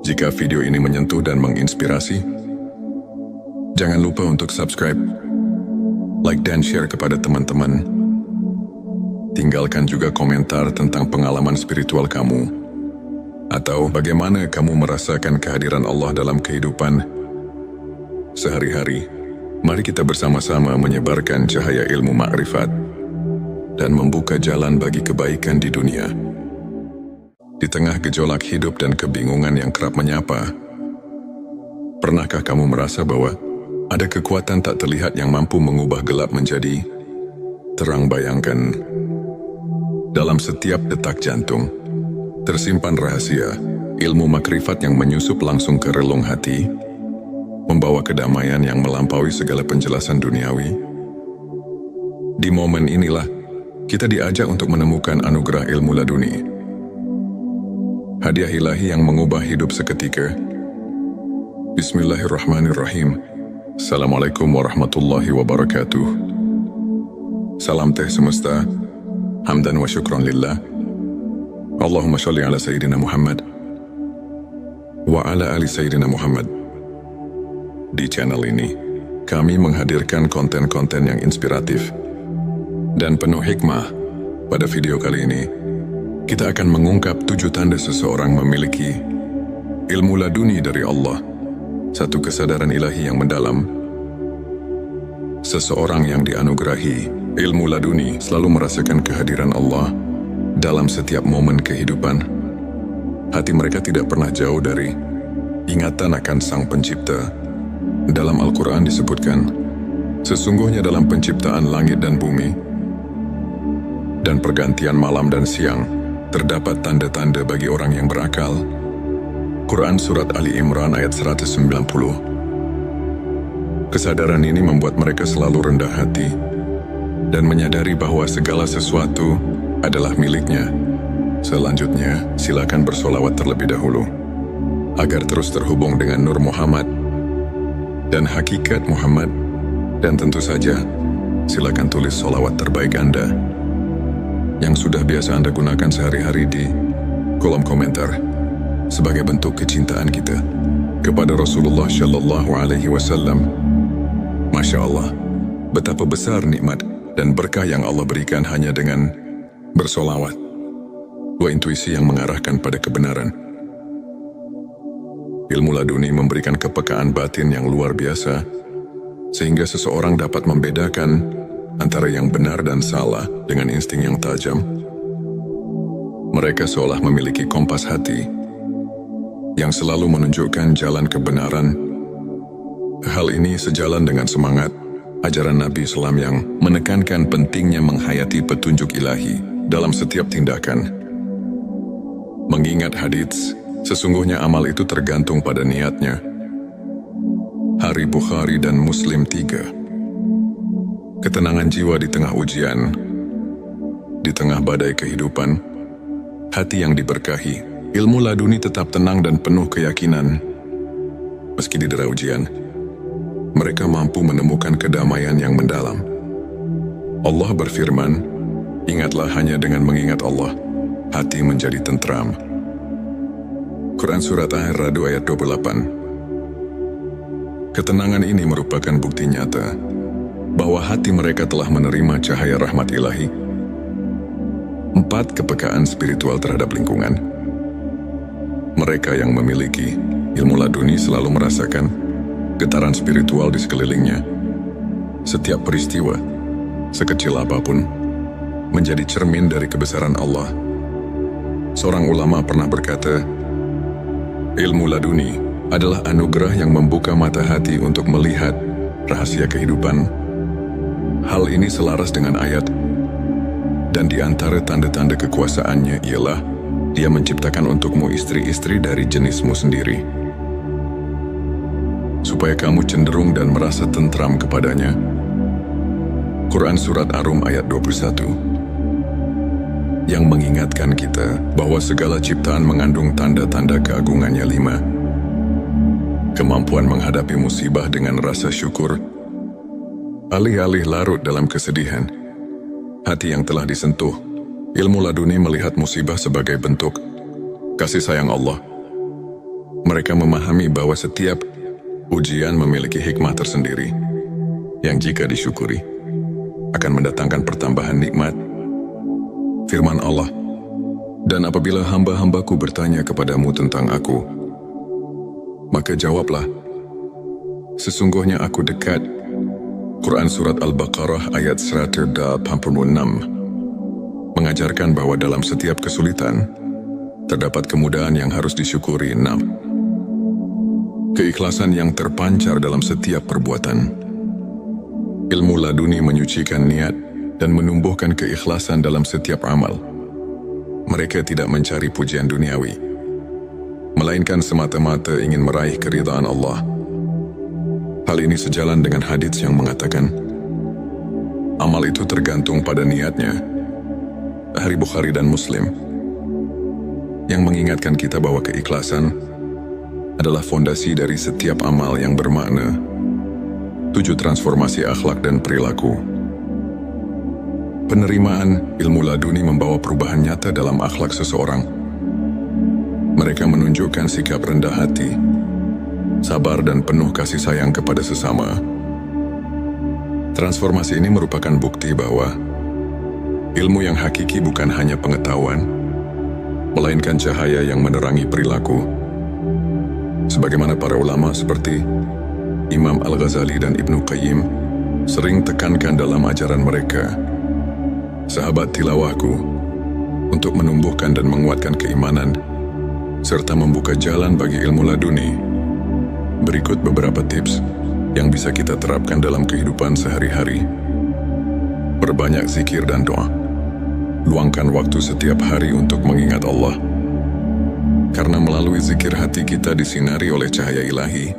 [SPEAKER 1] Jika video ini menyentuh dan menginspirasi, jangan lupa untuk subscribe, like dan share kepada teman-teman. Tinggalkan juga komentar tentang pengalaman spiritual kamu, atau bagaimana kamu merasakan kehadiran Allah dalam kehidupan sehari-hari. Mari kita bersama-sama menyebarkan cahaya ilmu ma'rifat dan membuka jalan bagi kebaikan di dunia. Di tengah gejolak hidup dan kebingungan yang kerap menyapa, pernahkah kamu merasa bahwa ada kekuatan tak terlihat yang mampu mengubah gelap menjadi terang? Bayangkan, dalam setiap detak jantung tersimpan rahasia ilmu makrifat yang menyusup langsung ke relung hati, membawa kedamaian yang melampaui segala penjelasan duniawi. Di momen inilah kita diajak untuk menemukan anugerah ilmu laduni. Hadiah ilahi yang mengubah hidup seketika. Bismillahirrahmanirrahim. Assalamualaikum warahmatullahi wabarakatuh. Salam teh semesta. Hamdan wa syukran lillah. Allahumma sholli ala Sayyidina Muhammad wa ala ali Sayyidina Muhammad. Di channel ini, kami menghadirkan konten-konten yang inspiratif dan penuh hikmah. Pada video kali ini, kita akan mengungkap 7 tanda seseorang memiliki ilmu laduni dari Allah, satu kesadaran ilahi yang mendalam. Seseorang yang dianugerahi ilmu laduni selalu merasakan kehadiran Allah dalam setiap momen kehidupan. Hati mereka tidak pernah jauh dari ingatan akan Sang Pencipta. Dalam Al-Quran disebutkan, sesungguhnya dalam penciptaan langit dan bumi dan pergantian malam dan siang, terdapat tanda-tanda bagi orang yang berakal. Quran Surat Ali Imran ayat 190. Kesadaran ini membuat mereka selalu rendah hati dan menyadari bahwa segala sesuatu adalah miliknya. Selanjutnya, silakan bersolawat terlebih dahulu agar terus terhubung dengan Nur Muhammad dan hakikat Muhammad. Dan tentu saja, silakan tulis solawat terbaik Anda yang sudah biasa Anda gunakan sehari-hari di kolom komentar sebagai bentuk kecintaan kita kepada Rasulullah Shallallahu Alaihi Wasallam. Masya Allah, betapa besar nikmat dan berkah yang Allah berikan hanya dengan bersolawat. Dua intuisi yang mengarahkan pada kebenaran. Ilmu laduni memberikan kepekaan batin yang luar biasa, sehingga seseorang dapat membedakan antara yang benar dan salah dengan insting yang tajam. Mereka seolah memiliki kompas hati yang selalu menunjukkan jalan kebenaran. Hal ini sejalan dengan semangat ajaran Nabi Islam yang menekankan pentingnya menghayati petunjuk ilahi dalam setiap tindakan. Mengingat hadits, sesungguhnya amal itu tergantung pada niatnya. Hari Bukhari dan Muslim 3. Ketenangan jiwa di tengah ujian, di tengah badai kehidupan, hati yang diberkahi, ilmu laduni tetap tenang dan penuh keyakinan. Meski didera ujian, mereka mampu menemukan kedamaian yang mendalam. Allah berfirman, ingatlah hanya dengan mengingat Allah, hati menjadi tentram. Quran Surat Ar-Ra'd ayat 28. Ketenangan ini merupakan bukti nyata bahwa hati mereka telah menerima cahaya rahmat ilahi. 4. Kepekaan spiritual terhadap lingkungan. Mereka yang memiliki ilmu laduni selalu merasakan getaran spiritual di sekelilingnya. Setiap peristiwa, sekecil apapun, menjadi cermin dari kebesaran Allah. Seorang ulama pernah berkata, ilmu laduni adalah anugerah yang membuka mata hati untuk melihat rahasia kehidupan. Hal ini selaras dengan ayat, dan di antara tanda-tanda kekuasaannya ialah Dia menciptakan untukmu istri-istri dari jenismu sendiri, supaya kamu cenderung dan merasa tentram kepadanya. Quran Surat Ar-Rum ayat 21. Yang mengingatkan kita bahwa segala ciptaan mengandung tanda-tanda keagungannya. 5. Kemampuan menghadapi musibah dengan rasa syukur. Alih-alih larut dalam kesedihan, hati yang telah disentuh, ilmu laduni melihat musibah sebagai bentuk kasih sayang Allah. Mereka memahami bahwa setiap ujian memiliki hikmah tersendiri, yang jika disyukuri, akan mendatangkan pertambahan nikmat. Firman Allah, dan apabila hamba-hambaku bertanya kepadamu tentang aku, maka jawablah, sesungguhnya aku dekat. Quran Surat Al-Baqarah ayat 186 mengajarkan bahwa dalam setiap kesulitan, terdapat kemudahan yang harus disyukuri. 6. Keikhlasan yang terpancar dalam setiap perbuatan. Ilmu laduni menyucikan niat dan menumbuhkan keikhlasan dalam setiap amal. Mereka tidak mencari pujian duniawi, melainkan semata-mata ingin meraih keridhaan Allah. Hal ini sejalan dengan hadits yang mengatakan, amal itu tergantung pada niatnya. Hari Bukhari dan Muslim. yang mengingatkan kita bahwa keikhlasan adalah fondasi dari setiap amal yang bermakna. 7. Transformasi akhlak dan perilaku. Penerimaan ilmu laduni membawa perubahan nyata dalam akhlak seseorang. Mereka menunjukkan sikap rendah hati, sabar dan penuh kasih sayang kepada sesama. Transformasi ini merupakan bukti bahwa ilmu yang hakiki bukan hanya pengetahuan, melainkan cahaya yang menerangi perilaku. Sebagaimana para ulama seperti Imam Al-Ghazali dan Ibnu Qayyim sering tekankan dalam ajaran mereka, sahabat tilawahku, untuk menumbuhkan dan menguatkan keimanan serta membuka jalan bagi ilmu laduni. Berikut beberapa tips yang bisa kita terapkan dalam kehidupan sehari-hari. Perbanyak zikir dan doa. Luangkan waktu setiap hari untuk mengingat Allah. Karena melalui zikir hati kita disinari oleh cahaya ilahi.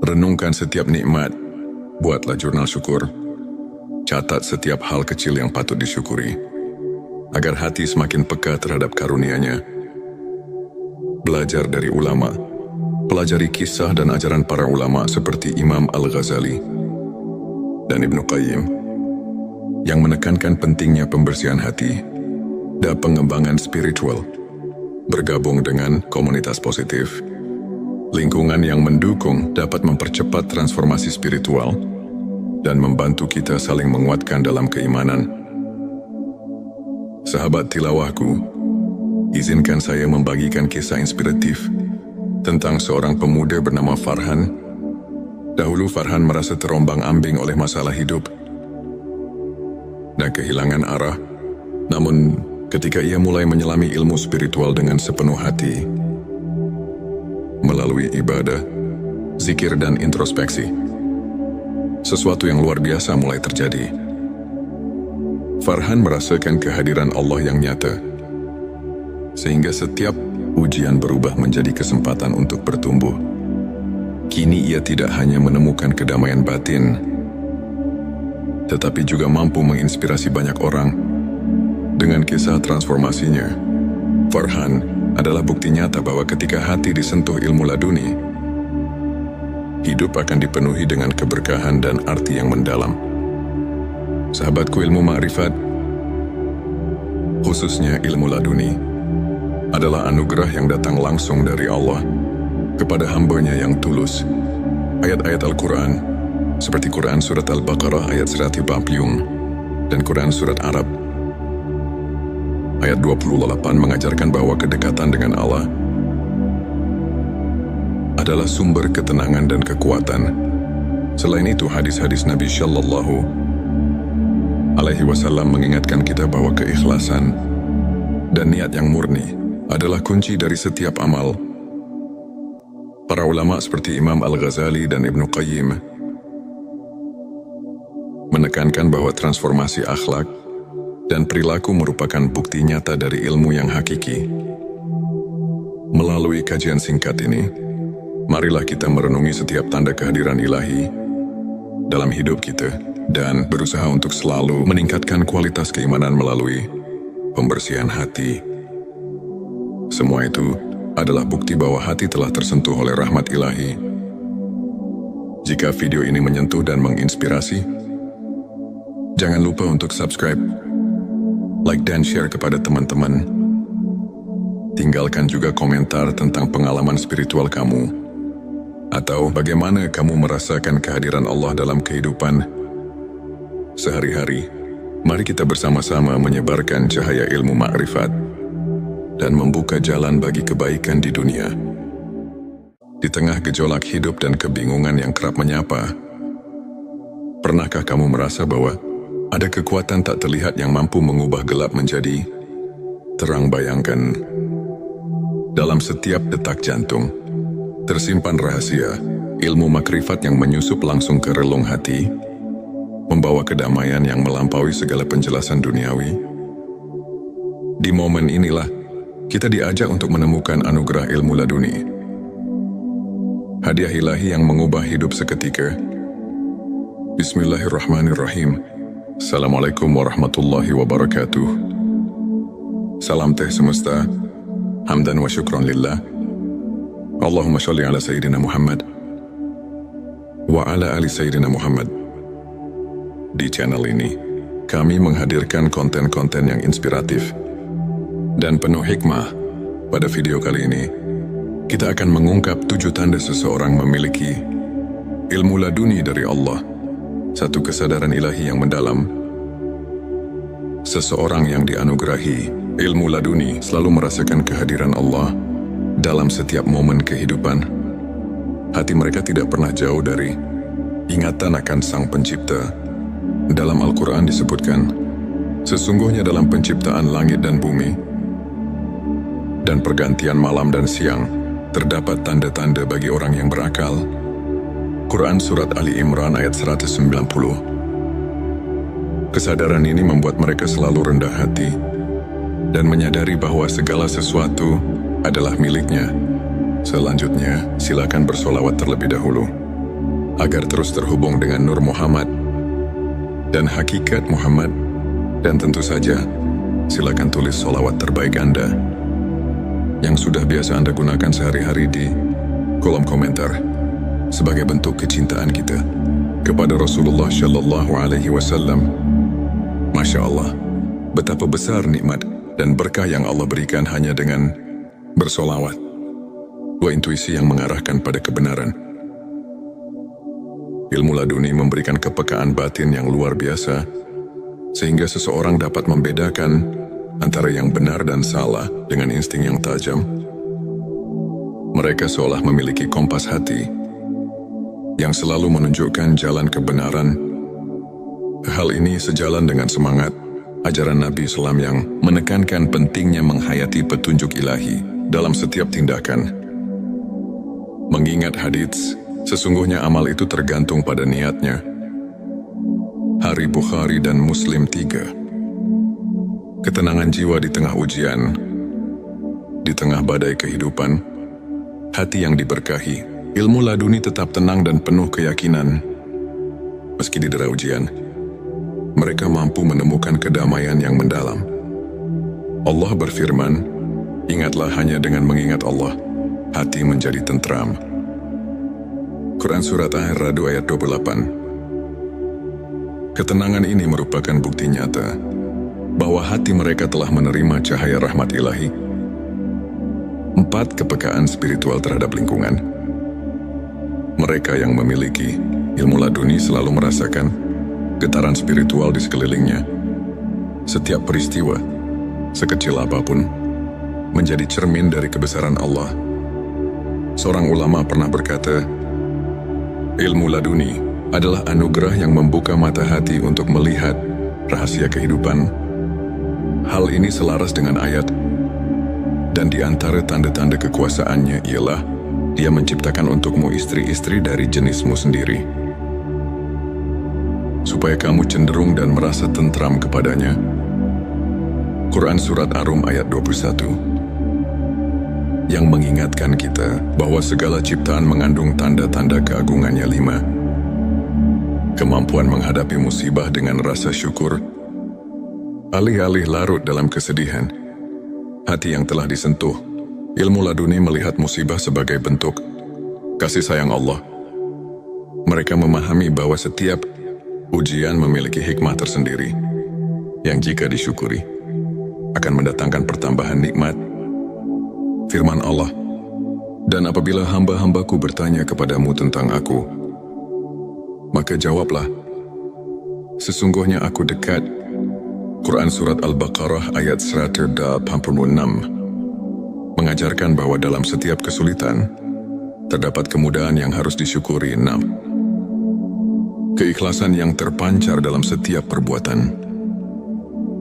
[SPEAKER 1] Renungkan setiap nikmat. Buatlah jurnal syukur. Catat setiap hal kecil yang patut disyukuri, agar hati semakin peka terhadap karunia-Nya. Belajar dari ulama. Pelajari kisah dan ajaran para ulama seperti Imam Al-Ghazali dan Ibnu Qayyim yang menekankan pentingnya pembersihan hati dan pengembangan spiritual. Bergabung dengan komunitas positif, lingkungan yang mendukung dapat mempercepat transformasi spiritual dan membantu kita saling menguatkan dalam keimanan. Sahabat tilawahku, izinkan saya membagikan kisah inspiratif tentang seorang pemuda bernama Farhan. Dahulu Farhan merasa terombang-ambing oleh masalah hidup dan kehilangan arah. Namun, ketika ia mulai menyelami ilmu spiritual dengan sepenuh hati, melalui ibadah, zikir dan introspeksi, sesuatu yang luar biasa mulai terjadi. Farhan merasakan kehadiran Allah yang nyata, sehingga setiap ujian berubah menjadi kesempatan untuk bertumbuh. Kini ia tidak hanya menemukan kedamaian batin, tetapi juga mampu menginspirasi banyak orang dengan kisah transformasinya. Farhan adalah bukti nyata bahwa ketika hati disentuh ilmu laduni, hidup akan dipenuhi dengan keberkahan dan arti yang mendalam. Sahabatku, ilmu makrifat, khususnya ilmu laduni, adalah anugerah yang datang langsung dari Allah kepada hamba-Nya yang tulus. Ayat-ayat Al-Quran, seperti Quran Surat Al-Baqarah ayat 150 dan Quran Surat Arab ayat 28 mengajarkan bahwa kedekatan dengan Allah adalah sumber ketenangan dan kekuatan. Selain itu, hadis-hadis Nabi Shallallahu Alaihi Wasallam mengingatkan kita bahwa keikhlasan dan niat yang murni adalah kunci dari setiap amal. Para ulama seperti Imam Al-Ghazali dan Ibnu Qayyim menekankan bahwa transformasi akhlak dan perilaku merupakan bukti nyata dari ilmu yang hakiki. Melalui kajian singkat ini, marilah kita merenungi setiap tanda kehadiran ilahi dalam hidup kita dan berusaha untuk selalu meningkatkan kualitas keimanan melalui pembersihan hati. Semua itu adalah bukti bahwa hati telah tersentuh oleh rahmat ilahi. Jika video ini menyentuh dan menginspirasi, jangan lupa untuk subscribe, like dan share kepada teman-teman. Tinggalkan juga komentar tentang pengalaman spiritual kamu, atau bagaimana kamu merasakan kehadiran Allah dalam kehidupan sehari-hari. Mari kita bersama-sama menyebarkan cahaya ilmu makrifat dan membuka jalan bagi kebaikan di dunia. Di tengah gejolak hidup dan kebingungan yang kerap menyapa, pernahkah kamu merasa bahwa ada kekuatan tak terlihat yang mampu mengubah gelap menjadi terang? Bayangkan, dalam setiap detak jantung tersimpan rahasia ilmu makrifat yang menyusup langsung ke relung hati, membawa kedamaian yang melampaui segala penjelasan duniawi. Di momen inilah kita diajak untuk menemukan anugerah ilmu laduni, hadiah ilahi yang mengubah hidup seketika. Bismillahirrahmanirrahim. Assalamualaikum warahmatullahi wabarakatuh. Salam teh semesta, hamdan wa syukron lillah. Allahumma sholli ala Sayyidina Muhammad wa ala ali Sayyidina Muhammad. Di channel ini, kami menghadirkan konten-konten yang inspiratif dan penuh hikmah. Pada video kali ini, kita akan mengungkap 7 tanda seseorang memiliki ilmu laduni dari Allah, satu kesadaran ilahi yang mendalam. Seseorang yang dianugerahi ilmu laduni selalu merasakan kehadiran Allah dalam setiap momen kehidupan. Hati mereka tidak pernah jauh dari ingatan akan Sang Pencipta. Dalam Al-Quran disebutkan, sesungguhnya dalam penciptaan langit dan bumi dan pergantian malam dan siang, terdapat tanda-tanda bagi orang yang berakal. Quran Surat Ali Imran ayat 190. Kesadaran ini membuat mereka selalu rendah hati dan menyadari bahwa segala sesuatu adalah miliknya. Selanjutnya, silakan bersolawat terlebih dahulu, agar terus terhubung dengan Nur Muhammad dan hakikat Muhammad. Dan tentu saja, silakan tulis solawat terbaik Anda yang sudah biasa Anda gunakan sehari-hari di kolom komentar sebagai bentuk kecintaan kita kepada Rasulullah Shallallahu Alaihi Wasallam. Masya Allah, betapa besar nikmat dan berkah yang Allah berikan hanya dengan bersolawat. Dua intuisi yang mengarahkan pada kebenaran. Ilmu laduni memberikan kepekaan batin yang luar biasa, sehingga seseorang dapat membedakan antara yang benar dan salah dengan insting yang tajam. Mereka seolah memiliki kompas hati yang selalu menunjukkan jalan kebenaran. Hal ini sejalan dengan semangat ajaran Nabi Islam yang menekankan pentingnya menghayati petunjuk ilahi dalam setiap tindakan. Mengingat hadits, sesungguhnya amal itu tergantung pada niatnya. Hari Bukhari dan Muslim 3. Ketenangan jiwa di tengah ujian, di tengah badai kehidupan, hati yang diberkahi, ilmu laduni tetap tenang dan penuh keyakinan. Meski didera ujian, mereka mampu menemukan kedamaian yang mendalam. Allah berfirman, ingatlah hanya dengan mengingat Allah, hati menjadi tentram. Quran Surat Ar-Ra'd ayat 28. Ketenangan ini merupakan bukti nyata bahwa hati mereka telah menerima cahaya rahmat ilahi. 4. Kepekaan spiritual terhadap lingkungan. Mereka yang memiliki ilmu laduni selalu merasakan getaran spiritual di sekelilingnya. Setiap peristiwa, sekecil apapun, menjadi cermin dari kebesaran Allah. Seorang ulama pernah berkata, ilmu laduni adalah anugerah yang membuka mata hati untuk melihat rahasia kehidupan. Hal ini selaras dengan ayat, dan di antara tanda-tanda kekuasaannya ialah Dia menciptakan untukmu istri-istri dari jenismu sendiri, supaya kamu cenderung dan merasa tentram kepadanya. Quran Surat Ar-Rum ayat 21. Yang mengingatkan kita bahwa segala ciptaan mengandung tanda-tanda keagungannya. 5. Kemampuan menghadapi musibah dengan rasa syukur. Alih-alih larut dalam kesedihan, hati yang telah disentuh, ilmu laduni melihat musibah sebagai bentuk kasih sayang Allah. Mereka memahami bahwa setiap ujian memiliki hikmah tersendiri yang jika disyukuri akan mendatangkan pertambahan nikmat. Firman Allah, dan apabila hamba-hambaku bertanya kepadamu tentang aku, maka jawablah, sesungguhnya aku dekat. Quran Surat Al-Baqarah ayat 186 mengajarkan bahwa dalam setiap kesulitan terdapat kemudahan yang harus disyukuri. 6. Keikhlasan yang terpancar dalam setiap perbuatan.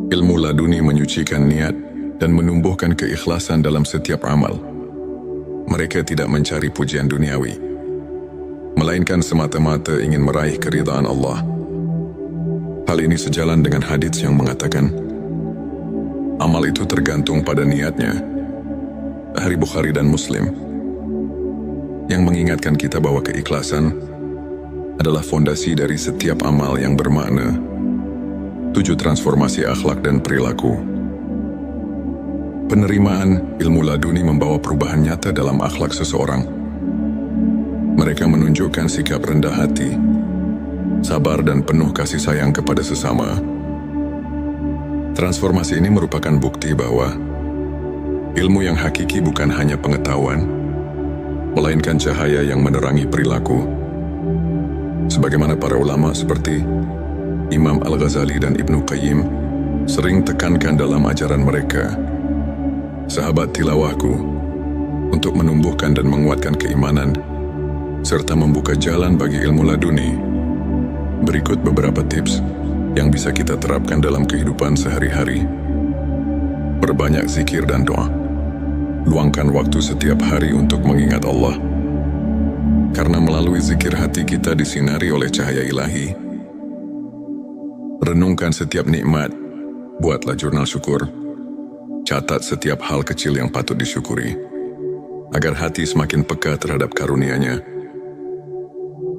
[SPEAKER 1] Ilmu laduni menyucikan niat dan menumbuhkan keikhlasan dalam setiap amal. Mereka tidak mencari pujian duniawi, melainkan semata-mata ingin meraih keridhaan Allah. Hal ini sejalan dengan hadits yang mengatakan, amal itu tergantung pada niatnya. Hari Bukhari dan Muslim, yang mengingatkan kita bahwa keikhlasan adalah fondasi dari setiap amal yang bermakna. 7. Transformasi akhlak dan perilaku. Penerimaan ilmu laduni membawa perubahan nyata dalam akhlak seseorang. Mereka menunjukkan sikap rendah hati, sabar dan penuh kasih sayang kepada sesama. Transformasi ini merupakan bukti bahwa ilmu yang hakiki bukan hanya pengetahuan, melainkan cahaya yang menerangi perilaku. Sebagaimana para ulama seperti Imam Al-Ghazali dan Ibnu Qayyim sering tekankan dalam ajaran mereka, sahabat tilawahku, untuk menumbuhkan dan menguatkan keimanan, serta membuka jalan bagi ilmu laduni. Berikut beberapa tips yang bisa kita terapkan dalam kehidupan sehari-hari. Perbanyak zikir dan doa. Luangkan waktu setiap hari untuk mengingat Allah. Karena melalui zikir hati kita disinari oleh cahaya ilahi. Renungkan setiap nikmat. Buatlah jurnal syukur. Catat setiap hal kecil yang patut disyukuri, agar hati semakin peka terhadap karunia-Nya.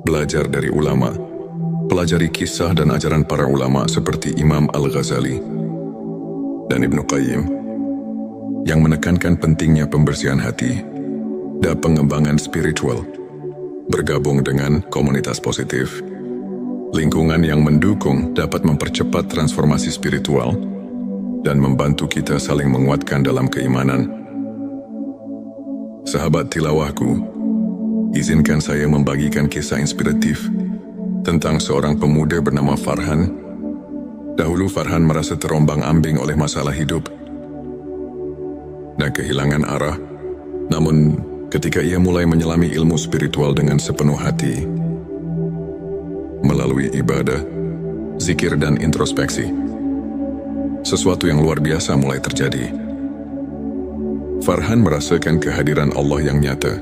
[SPEAKER 1] Belajar dari ulama. Pelajari kisah dan ajaran para ulama seperti Imam Al-Ghazali dan Ibnu Qayyim yang menekankan pentingnya pembersihan hati dan pengembangan spiritual. Bergabung dengan komunitas positif, lingkungan yang mendukung dapat mempercepat transformasi spiritual dan membantu kita saling menguatkan dalam keimanan. Sahabat tilawahku, izinkan saya membagikan kisah inspiratif tentang seorang pemuda bernama Farhan. Dahulu Farhan merasa terombang-ambing oleh masalah hidup dan kehilangan arah. Namun, ketika ia mulai menyelami ilmu spiritual dengan sepenuh hati, melalui ibadah, zikir dan introspeksi, sesuatu yang luar biasa mulai terjadi. Farhan merasakan kehadiran Allah yang nyata,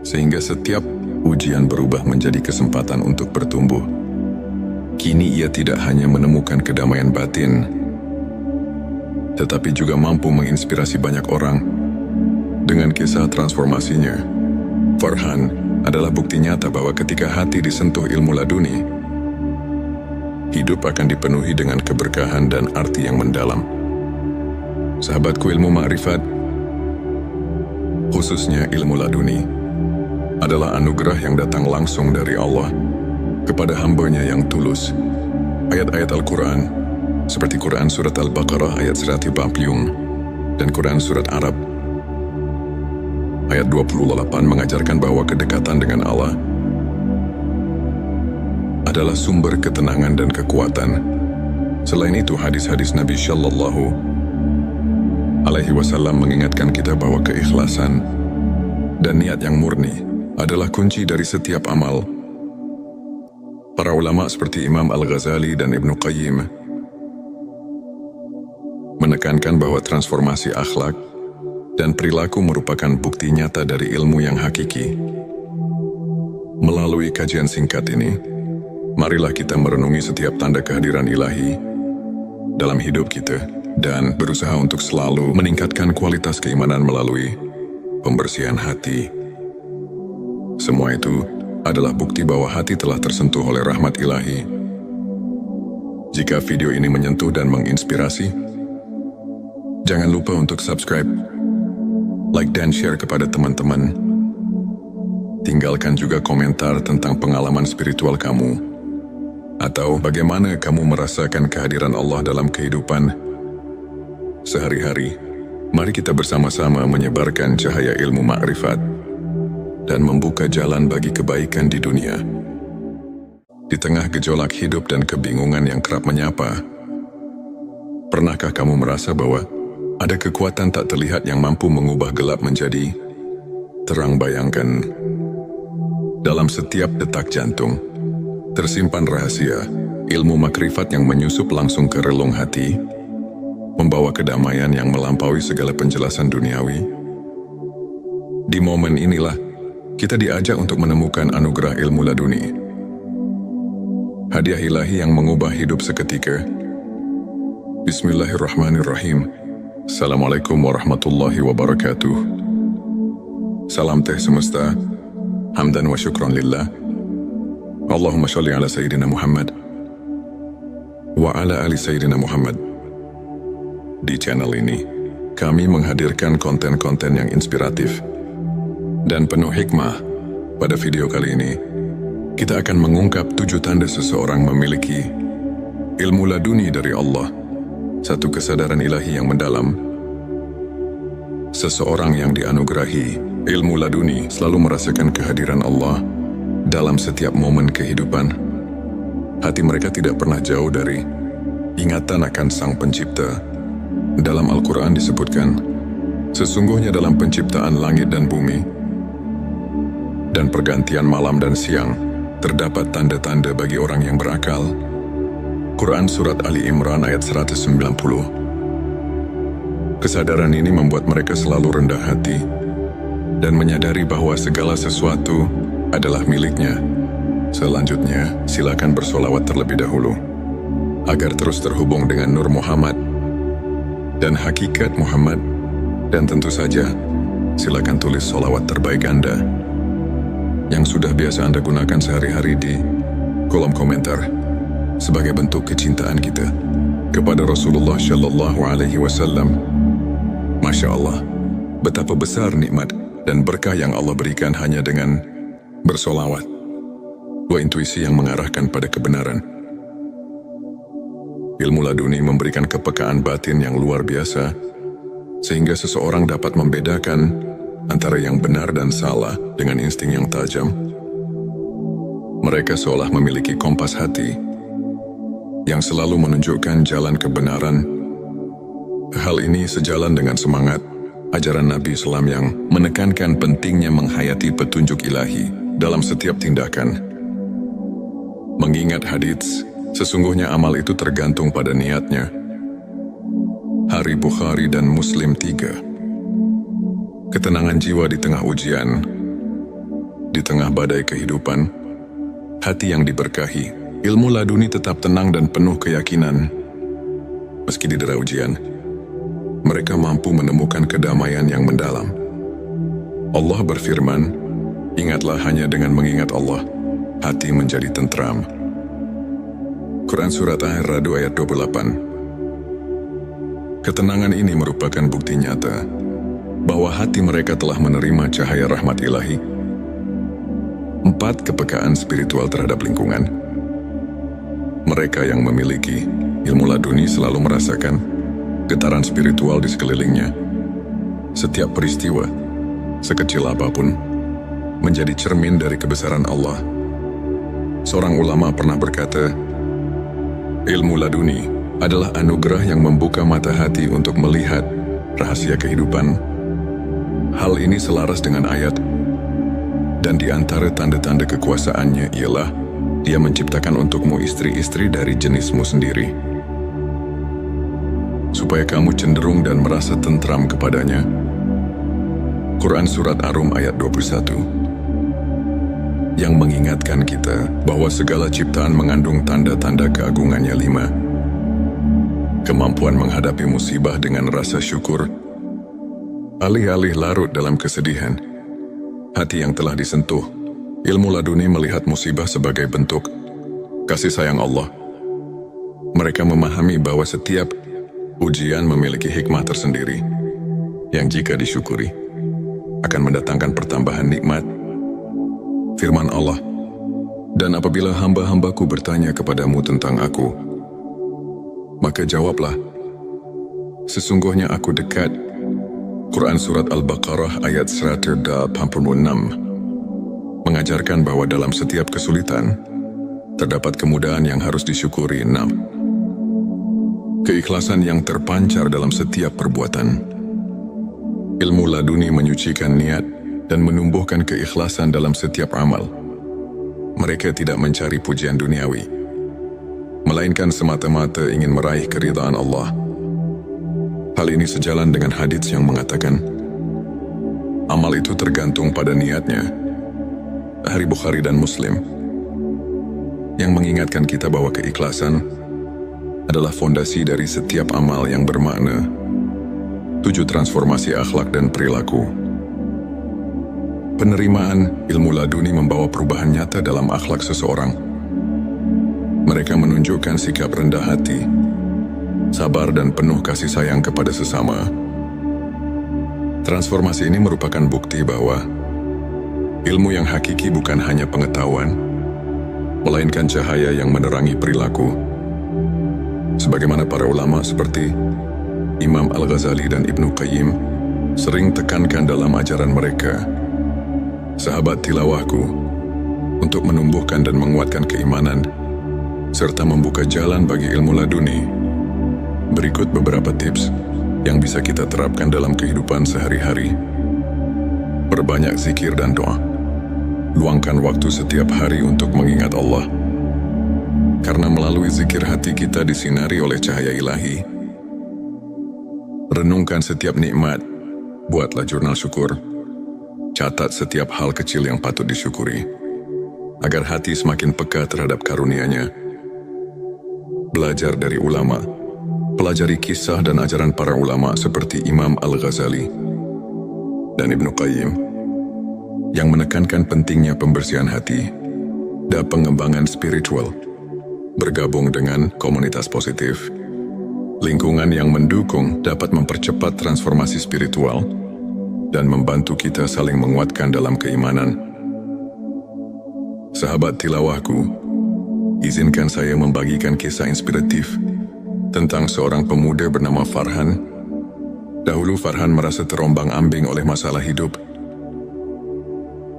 [SPEAKER 1] sehingga setiap ujian berubah menjadi kesempatan untuk bertumbuh. Kini ia tidak hanya menemukan kedamaian batin, tetapi juga mampu menginspirasi banyak orang. Dengan kisah transformasinya, Farhan adalah bukti nyata bahwa ketika hati disentuh ilmu laduni, hidup akan dipenuhi dengan keberkahan dan arti yang mendalam. Sahabatku, ilmu ma'rifat, khususnya ilmu laduni, adalah anugerah yang datang langsung dari Allah kepada hamba-Nya yang tulus. Ayat-ayat Al-Quran, seperti Quran Surat Al-Baqarah ayat 140 dan Quran Surat Arab ayat 28 mengajarkan bahwa kedekatan dengan Allah adalah sumber ketenangan dan kekuatan. Selain itu, hadis-hadis Nabi Shallallahu Alaihi Wasallam mengingatkan kita bahwa keikhlasan dan niat yang murni adalah kunci dari setiap amal. Para ulama seperti Imam Al-Ghazali dan Ibnu Qayyim menekankan bahwa transformasi akhlak dan perilaku merupakan bukti nyata dari ilmu yang hakiki. Melalui kajian singkat ini, marilah kita merenungi setiap tanda kehadiran ilahi dalam hidup kita dan berusaha untuk selalu meningkatkan kualitas keimanan melalui pembersihan hati. Semua itu adalah bukti bahwa hati telah tersentuh oleh rahmat ilahi. Jika video ini menyentuh dan menginspirasi, jangan lupa untuk subscribe, like dan share kepada teman-teman. Tinggalkan juga komentar tentang pengalaman spiritual kamu, atau bagaimana kamu merasakan kehadiran Allah dalam kehidupan sehari-hari. Mari kita bersama-sama menyebarkan cahaya ilmu ma'rifat dan membuka jalan bagi kebaikan di dunia. Di tengah gejolak hidup dan kebingungan yang kerap menyapa, pernahkah kamu merasa bahwa ada kekuatan tak terlihat yang mampu mengubah gelap menjadi terang? Bayangkan, dalam setiap detak jantung tersimpan rahasia ilmu makrifat yang menyusup langsung ke relung hati, membawa kedamaian yang melampaui segala penjelasan duniawi. Di momen inilah kita diajak untuk menemukan anugerah ilmu laduni, hadiah ilahi yang mengubah hidup seketika. Bismillahirrahmanirrahim. Assalamualaikum warahmatullahi wabarakatuh. Salam teh semesta, hamdan wa syukran lillah. Allahumma sholli ala Sayyidina Muhammad wa ala ali Sayyidina Muhammad. Di channel ini, kami menghadirkan konten-konten yang inspiratif dan penuh hikmah. Pada video kali ini, kita akan mengungkap 7 tanda seseorang memiliki ilmu laduni dari Allah, satu kesadaran ilahi yang mendalam. Seseorang yang dianugerahi ilmu laduni selalu merasakan kehadiran Allah dalam setiap momen kehidupan. Hati mereka tidak pernah jauh dari ingatan akan Sang Pencipta. Dalam Al-Quran disebutkan, sesungguhnya dalam penciptaan langit dan bumi dan pergantian malam dan siang, terdapat tanda-tanda bagi orang yang berakal. Quran Surat Ali Imran ayat 190. Kesadaran ini membuat mereka selalu rendah hati dan menyadari bahwa segala sesuatu adalah miliknya. Selanjutnya, silakan bersolawat terlebih dahulu agar terus terhubung dengan Nur Muhammad dan hakikat Muhammad. Dan tentu saja, silakan tulis solawat terbaik Anda yang sudah biasa Anda gunakan sehari-hari di kolom komentar sebagai bentuk kecintaan kita kepada Rasulullah Shallallahu Alaihi Wasallam. Masya Allah, betapa besar nikmat dan berkah yang Allah berikan hanya dengan bersolawat. Dua intuisi yang mengarahkan pada kebenaran. Ilmu laduni memberikan kepekaan batin yang luar biasa, sehingga seseorang dapat membedakan antara yang benar dan salah dengan insting yang tajam. Mereka seolah memiliki kompas hati yang selalu menunjukkan jalan kebenaran. Hal ini sejalan dengan semangat ajaran Nabi Islam yang menekankan pentingnya menghayati petunjuk ilahi dalam setiap tindakan. Mengingat hadits, sesungguhnya amal itu tergantung pada niatnya. Hari Bukhari dan Muslim 3. Ketenangan jiwa di tengah ujian, di tengah badai kehidupan, hati yang diberkahi, ilmu laduni tetap tenang dan penuh keyakinan. Meski didera ujian, mereka mampu menemukan kedamaian yang mendalam. Allah berfirman, ingatlah hanya dengan mengingat Allah, hati menjadi tentram. Quran Surat Ar-Ra'd ayat 28. Ketenangan ini merupakan bukti nyata bahwa hati mereka telah menerima cahaya rahmat ilahi. 4. Kepekaan spiritual terhadap lingkungan. Mereka yang memiliki ilmu laduni selalu merasakan getaran spiritual di sekelilingnya. Setiap peristiwa, sekecil apapun, menjadi cermin dari kebesaran Allah. Seorang ulama pernah berkata, ilmu laduni adalah anugerah yang membuka mata hati untuk melihat rahasia kehidupan. Hal ini selaras dengan ayat, dan di antara tanda-tanda kekuasaannya ialah Dia menciptakan untukmu istri-istri dari jenismu sendiri, supaya kamu cenderung dan merasa tentram kepadanya. Quran Surat Ar-Rum ayat 21. Yang mengingatkan kita bahwa segala ciptaan mengandung tanda-tanda keagungannya. 5. Kemampuan menghadapi musibah dengan rasa syukur. Alih-alih larut dalam kesedihan, hati yang telah disentuh, ilmu laduni melihat musibah sebagai bentuk kasih sayang Allah. Mereka memahami bahwa setiap ujian memiliki hikmah tersendiri, yang jika disyukuri, akan mendatangkan pertambahan nikmat. Firman Allah, dan apabila hamba-hambaku bertanya kepadamu tentang aku, maka jawablah, sesungguhnya aku dekat. Quran Surat Al-Baqarah ayat 186 mengajarkan bahwa dalam setiap kesulitan, terdapat kemudahan yang harus disyukuri. 6. Keikhlasan yang terpancar dalam setiap perbuatan. Ilmu laduni menyucikan niat dan menumbuhkan keikhlasan dalam setiap amal. Mereka tidak mencari pujian duniawi, melainkan semata-mata ingin meraih keridhaan Allah. Hal ini sejalan dengan hadits yang mengatakan, amal itu tergantung pada niatnya. Hari Bukhari dan Muslim, yang mengingatkan kita bahwa keikhlasan adalah fondasi dari setiap amal yang bermakna. 7. Transformasi akhlak dan perilaku. Penerimaan ilmu laduni membawa perubahan nyata dalam akhlak seseorang. Mereka menunjukkan sikap rendah hati, sabar dan penuh kasih sayang kepada sesama. Transformasi ini merupakan bukti bahwa ilmu yang hakiki bukan hanya pengetahuan, melainkan cahaya yang menerangi perilaku. Sebagaimana para ulama seperti Imam Al-Ghazali dan Ibnu Qayyim sering tekankan dalam ajaran mereka, sahabat tilawahku, untuk menumbuhkan dan menguatkan keimanan, serta membuka jalan bagi ilmu laduni. Berikut beberapa tips yang bisa kita terapkan dalam kehidupan sehari-hari. Perbanyak zikir dan doa. Luangkan waktu setiap hari untuk mengingat Allah. Karena melalui zikir hati kita disinari oleh cahaya ilahi. Renungkan setiap nikmat. Buatlah jurnal syukur. Catat setiap hal kecil yang patut disyukuri, agar hati semakin peka terhadap karunia-Nya. Belajar dari ulama. Pelajari kisah dan ajaran para ulama seperti Imam Al-Ghazali dan Ibnu Qayyim yang menekankan pentingnya pembersihan hati dan pengembangan spiritual. Bergabung dengan komunitas positif, lingkungan yang mendukung dapat mempercepat transformasi spiritual dan membantu kita saling menguatkan dalam keimanan. Sahabat tilawahku, izinkan saya membagikan kisah inspiratif tentang seorang pemuda bernama Farhan. Dahulu Farhan merasa terombang-ambing oleh masalah hidup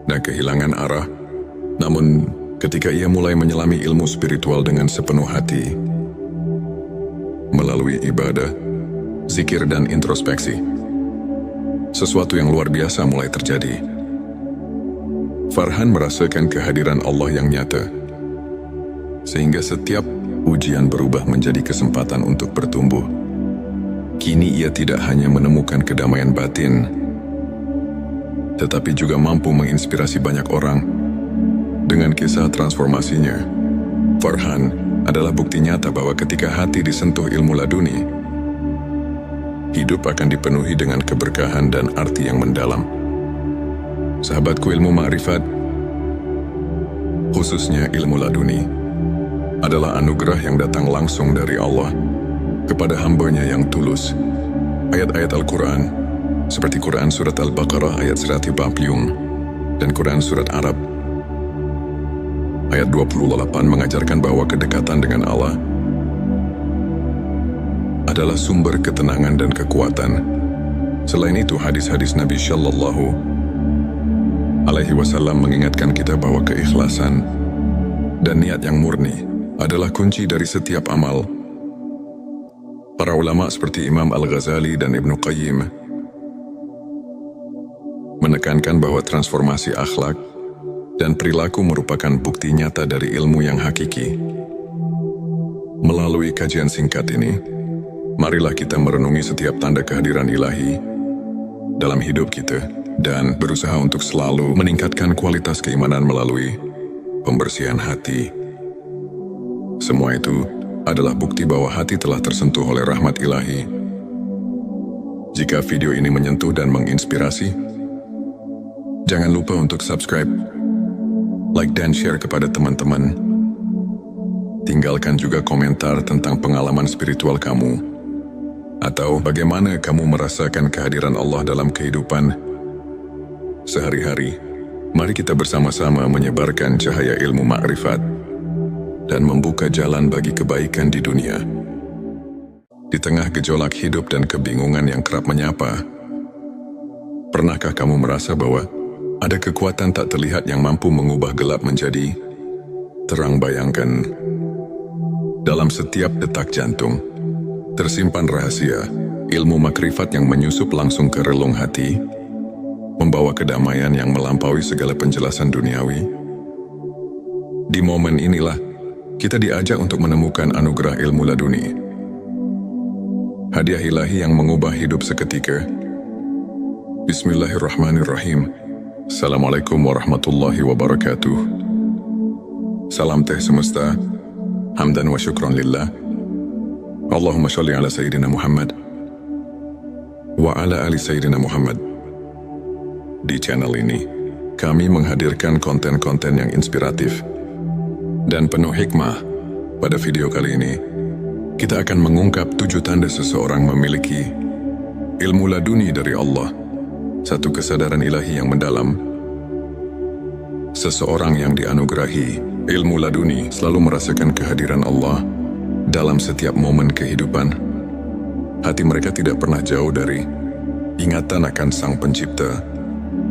[SPEAKER 1] dan kehilangan arah. Namun, ketika ia mulai menyelami ilmu spiritual dengan sepenuh hati, melalui ibadah, zikir dan introspeksi, sesuatu yang luar biasa mulai terjadi. Farhan merasakan kehadiran Allah yang nyata, sehingga setiap ujian berubah menjadi kesempatan untuk bertumbuh. Kini ia tidak hanya menemukan kedamaian batin, tetapi juga mampu menginspirasi banyak orang. Dengan kisah transformasinya, Farhan adalah bukti nyata bahwa ketika hati disentuh ilmu laduni, hidup akan dipenuhi dengan keberkahan dan arti yang mendalam. Sahabatku, ilmu ma'rifat, khususnya ilmu laduni, adalah anugerah yang datang langsung dari Allah kepada hamba-Nya yang tulus. Ayat-ayat Al-Quran, seperti Quran Surat Al-Baqarah ayat 140 dan Quran Surat Arab ayat 28 mengajarkan bahwa kedekatan dengan Allah adalah sumber ketenangan dan kekuatan. Selain itu, hadis-hadis Nabi Shallallahu Alaihi Wasallam mengingatkan kita bahwa keikhlasan dan niat yang murni adalah kunci dari setiap amal. Para ulama seperti Imam Al-Ghazali dan Ibnu Qayyim menekankan bahwa transformasi akhlak dan perilaku merupakan bukti nyata dari ilmu yang hakiki. Melalui kajian singkat ini, marilah kita merenungi setiap tanda kehadiran ilahi dalam hidup kita dan berusaha untuk selalu meningkatkan kualitas keimanan melalui pembersihan hati. Semua itu adalah bukti bahwa hati telah tersentuh oleh rahmat ilahi. Jika video ini menyentuh dan menginspirasi, jangan lupa untuk subscribe, like dan share kepada teman-teman. Tinggalkan juga komentar tentang pengalaman spiritual kamu, atau bagaimana kamu merasakan kehadiran Allah dalam kehidupan sehari-hari. Mari kita bersama-sama menyebarkan cahaya ilmu ma'rifat dan membuka jalan bagi kebaikan di dunia. Di tengah gejolak hidup dan kebingungan yang kerap menyapa, pernahkah kamu merasa bahwa ada kekuatan tak terlihat yang mampu mengubah gelap menjadi terang? Bayangkan, dalam setiap detak jantung tersimpan rahasia ilmu makrifat yang menyusup langsung ke relung hati, membawa kedamaian yang melampaui segala penjelasan duniawi. Di momen inilah kita diajak untuk menemukan anugerah ilmu laduni, hadiah ilahi yang mengubah hidup seketika. Bismillahirrahmanirrahim. Assalamualaikum warahmatullahi wabarakatuh. Salam teh semesta, hamdan wa syukran lillah. Allahumma sholli ala Sayyidina Muhammad wa ala ali Sayyidina Muhammad. Di channel ini, kami menghadirkan konten-konten yang inspiratif dan penuh hikmah. Pada video kali ini, kita akan mengungkap 7 tanda seseorang memiliki ilmu laduni dari Allah satu kesadaran ilahi yang mendalam. Seseorang yang dianugerahi ilmu laduni selalu merasakan kehadiran Allah dalam setiap momen kehidupan. Hati mereka tidak pernah jauh dari ingatan akan Sang Pencipta.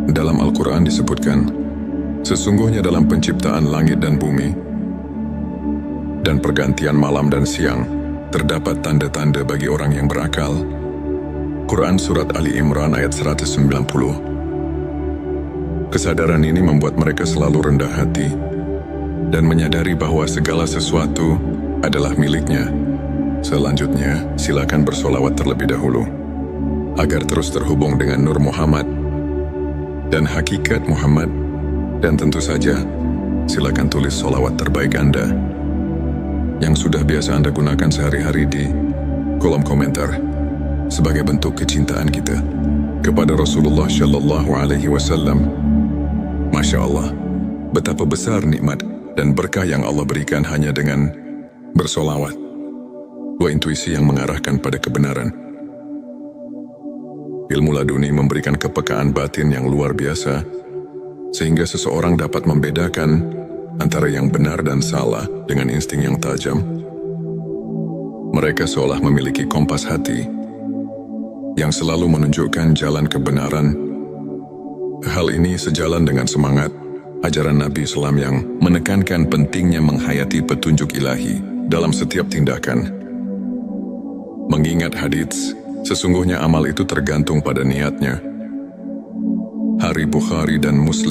[SPEAKER 1] Dalam Al-Quran disebutkan, sesungguhnya dalam penciptaan langit dan bumi dan pergantian malam dan siang, terdapat tanda-tanda bagi orang yang berakal. Quran Surat Ali Imran ayat 190. Kesadaran ini membuat mereka selalu rendah hati dan menyadari bahwa segala sesuatu adalah miliknya. Selanjutnya, silakan bersolawat terlebih dahulu agar terus terhubung dengan Nur Muhammad dan hakikat Muhammad. Dan tentu saja, silakan tulis solawat terbaik Anda yang sudah biasa Anda gunakan sehari-hari di kolom komentar sebagai bentuk kecintaan kita kepada Rasulullah Shallallahu Alaihi Wasallam. Masya Allah, betapa besar nikmat dan berkah yang Allah berikan hanya dengan bersolawat. Dua intuisi yang mengarahkan pada kebenaran. Ilmu laduni memberikan kepekaan batin yang luar biasa, sehingga seseorang dapat membedakan antara yang benar dan salah dengan insting yang tajam. Mereka seolah memiliki kompas hati yang selalu menunjukkan jalan kebenaran. Hal ini sejalan dengan semangat ajaran Nabi Islam yang menekankan pentingnya menghayati petunjuk ilahi dalam setiap tindakan. Mengingat hadits, sesungguhnya amal itu tergantung pada niatnya. Hari Bukhari dan Muslim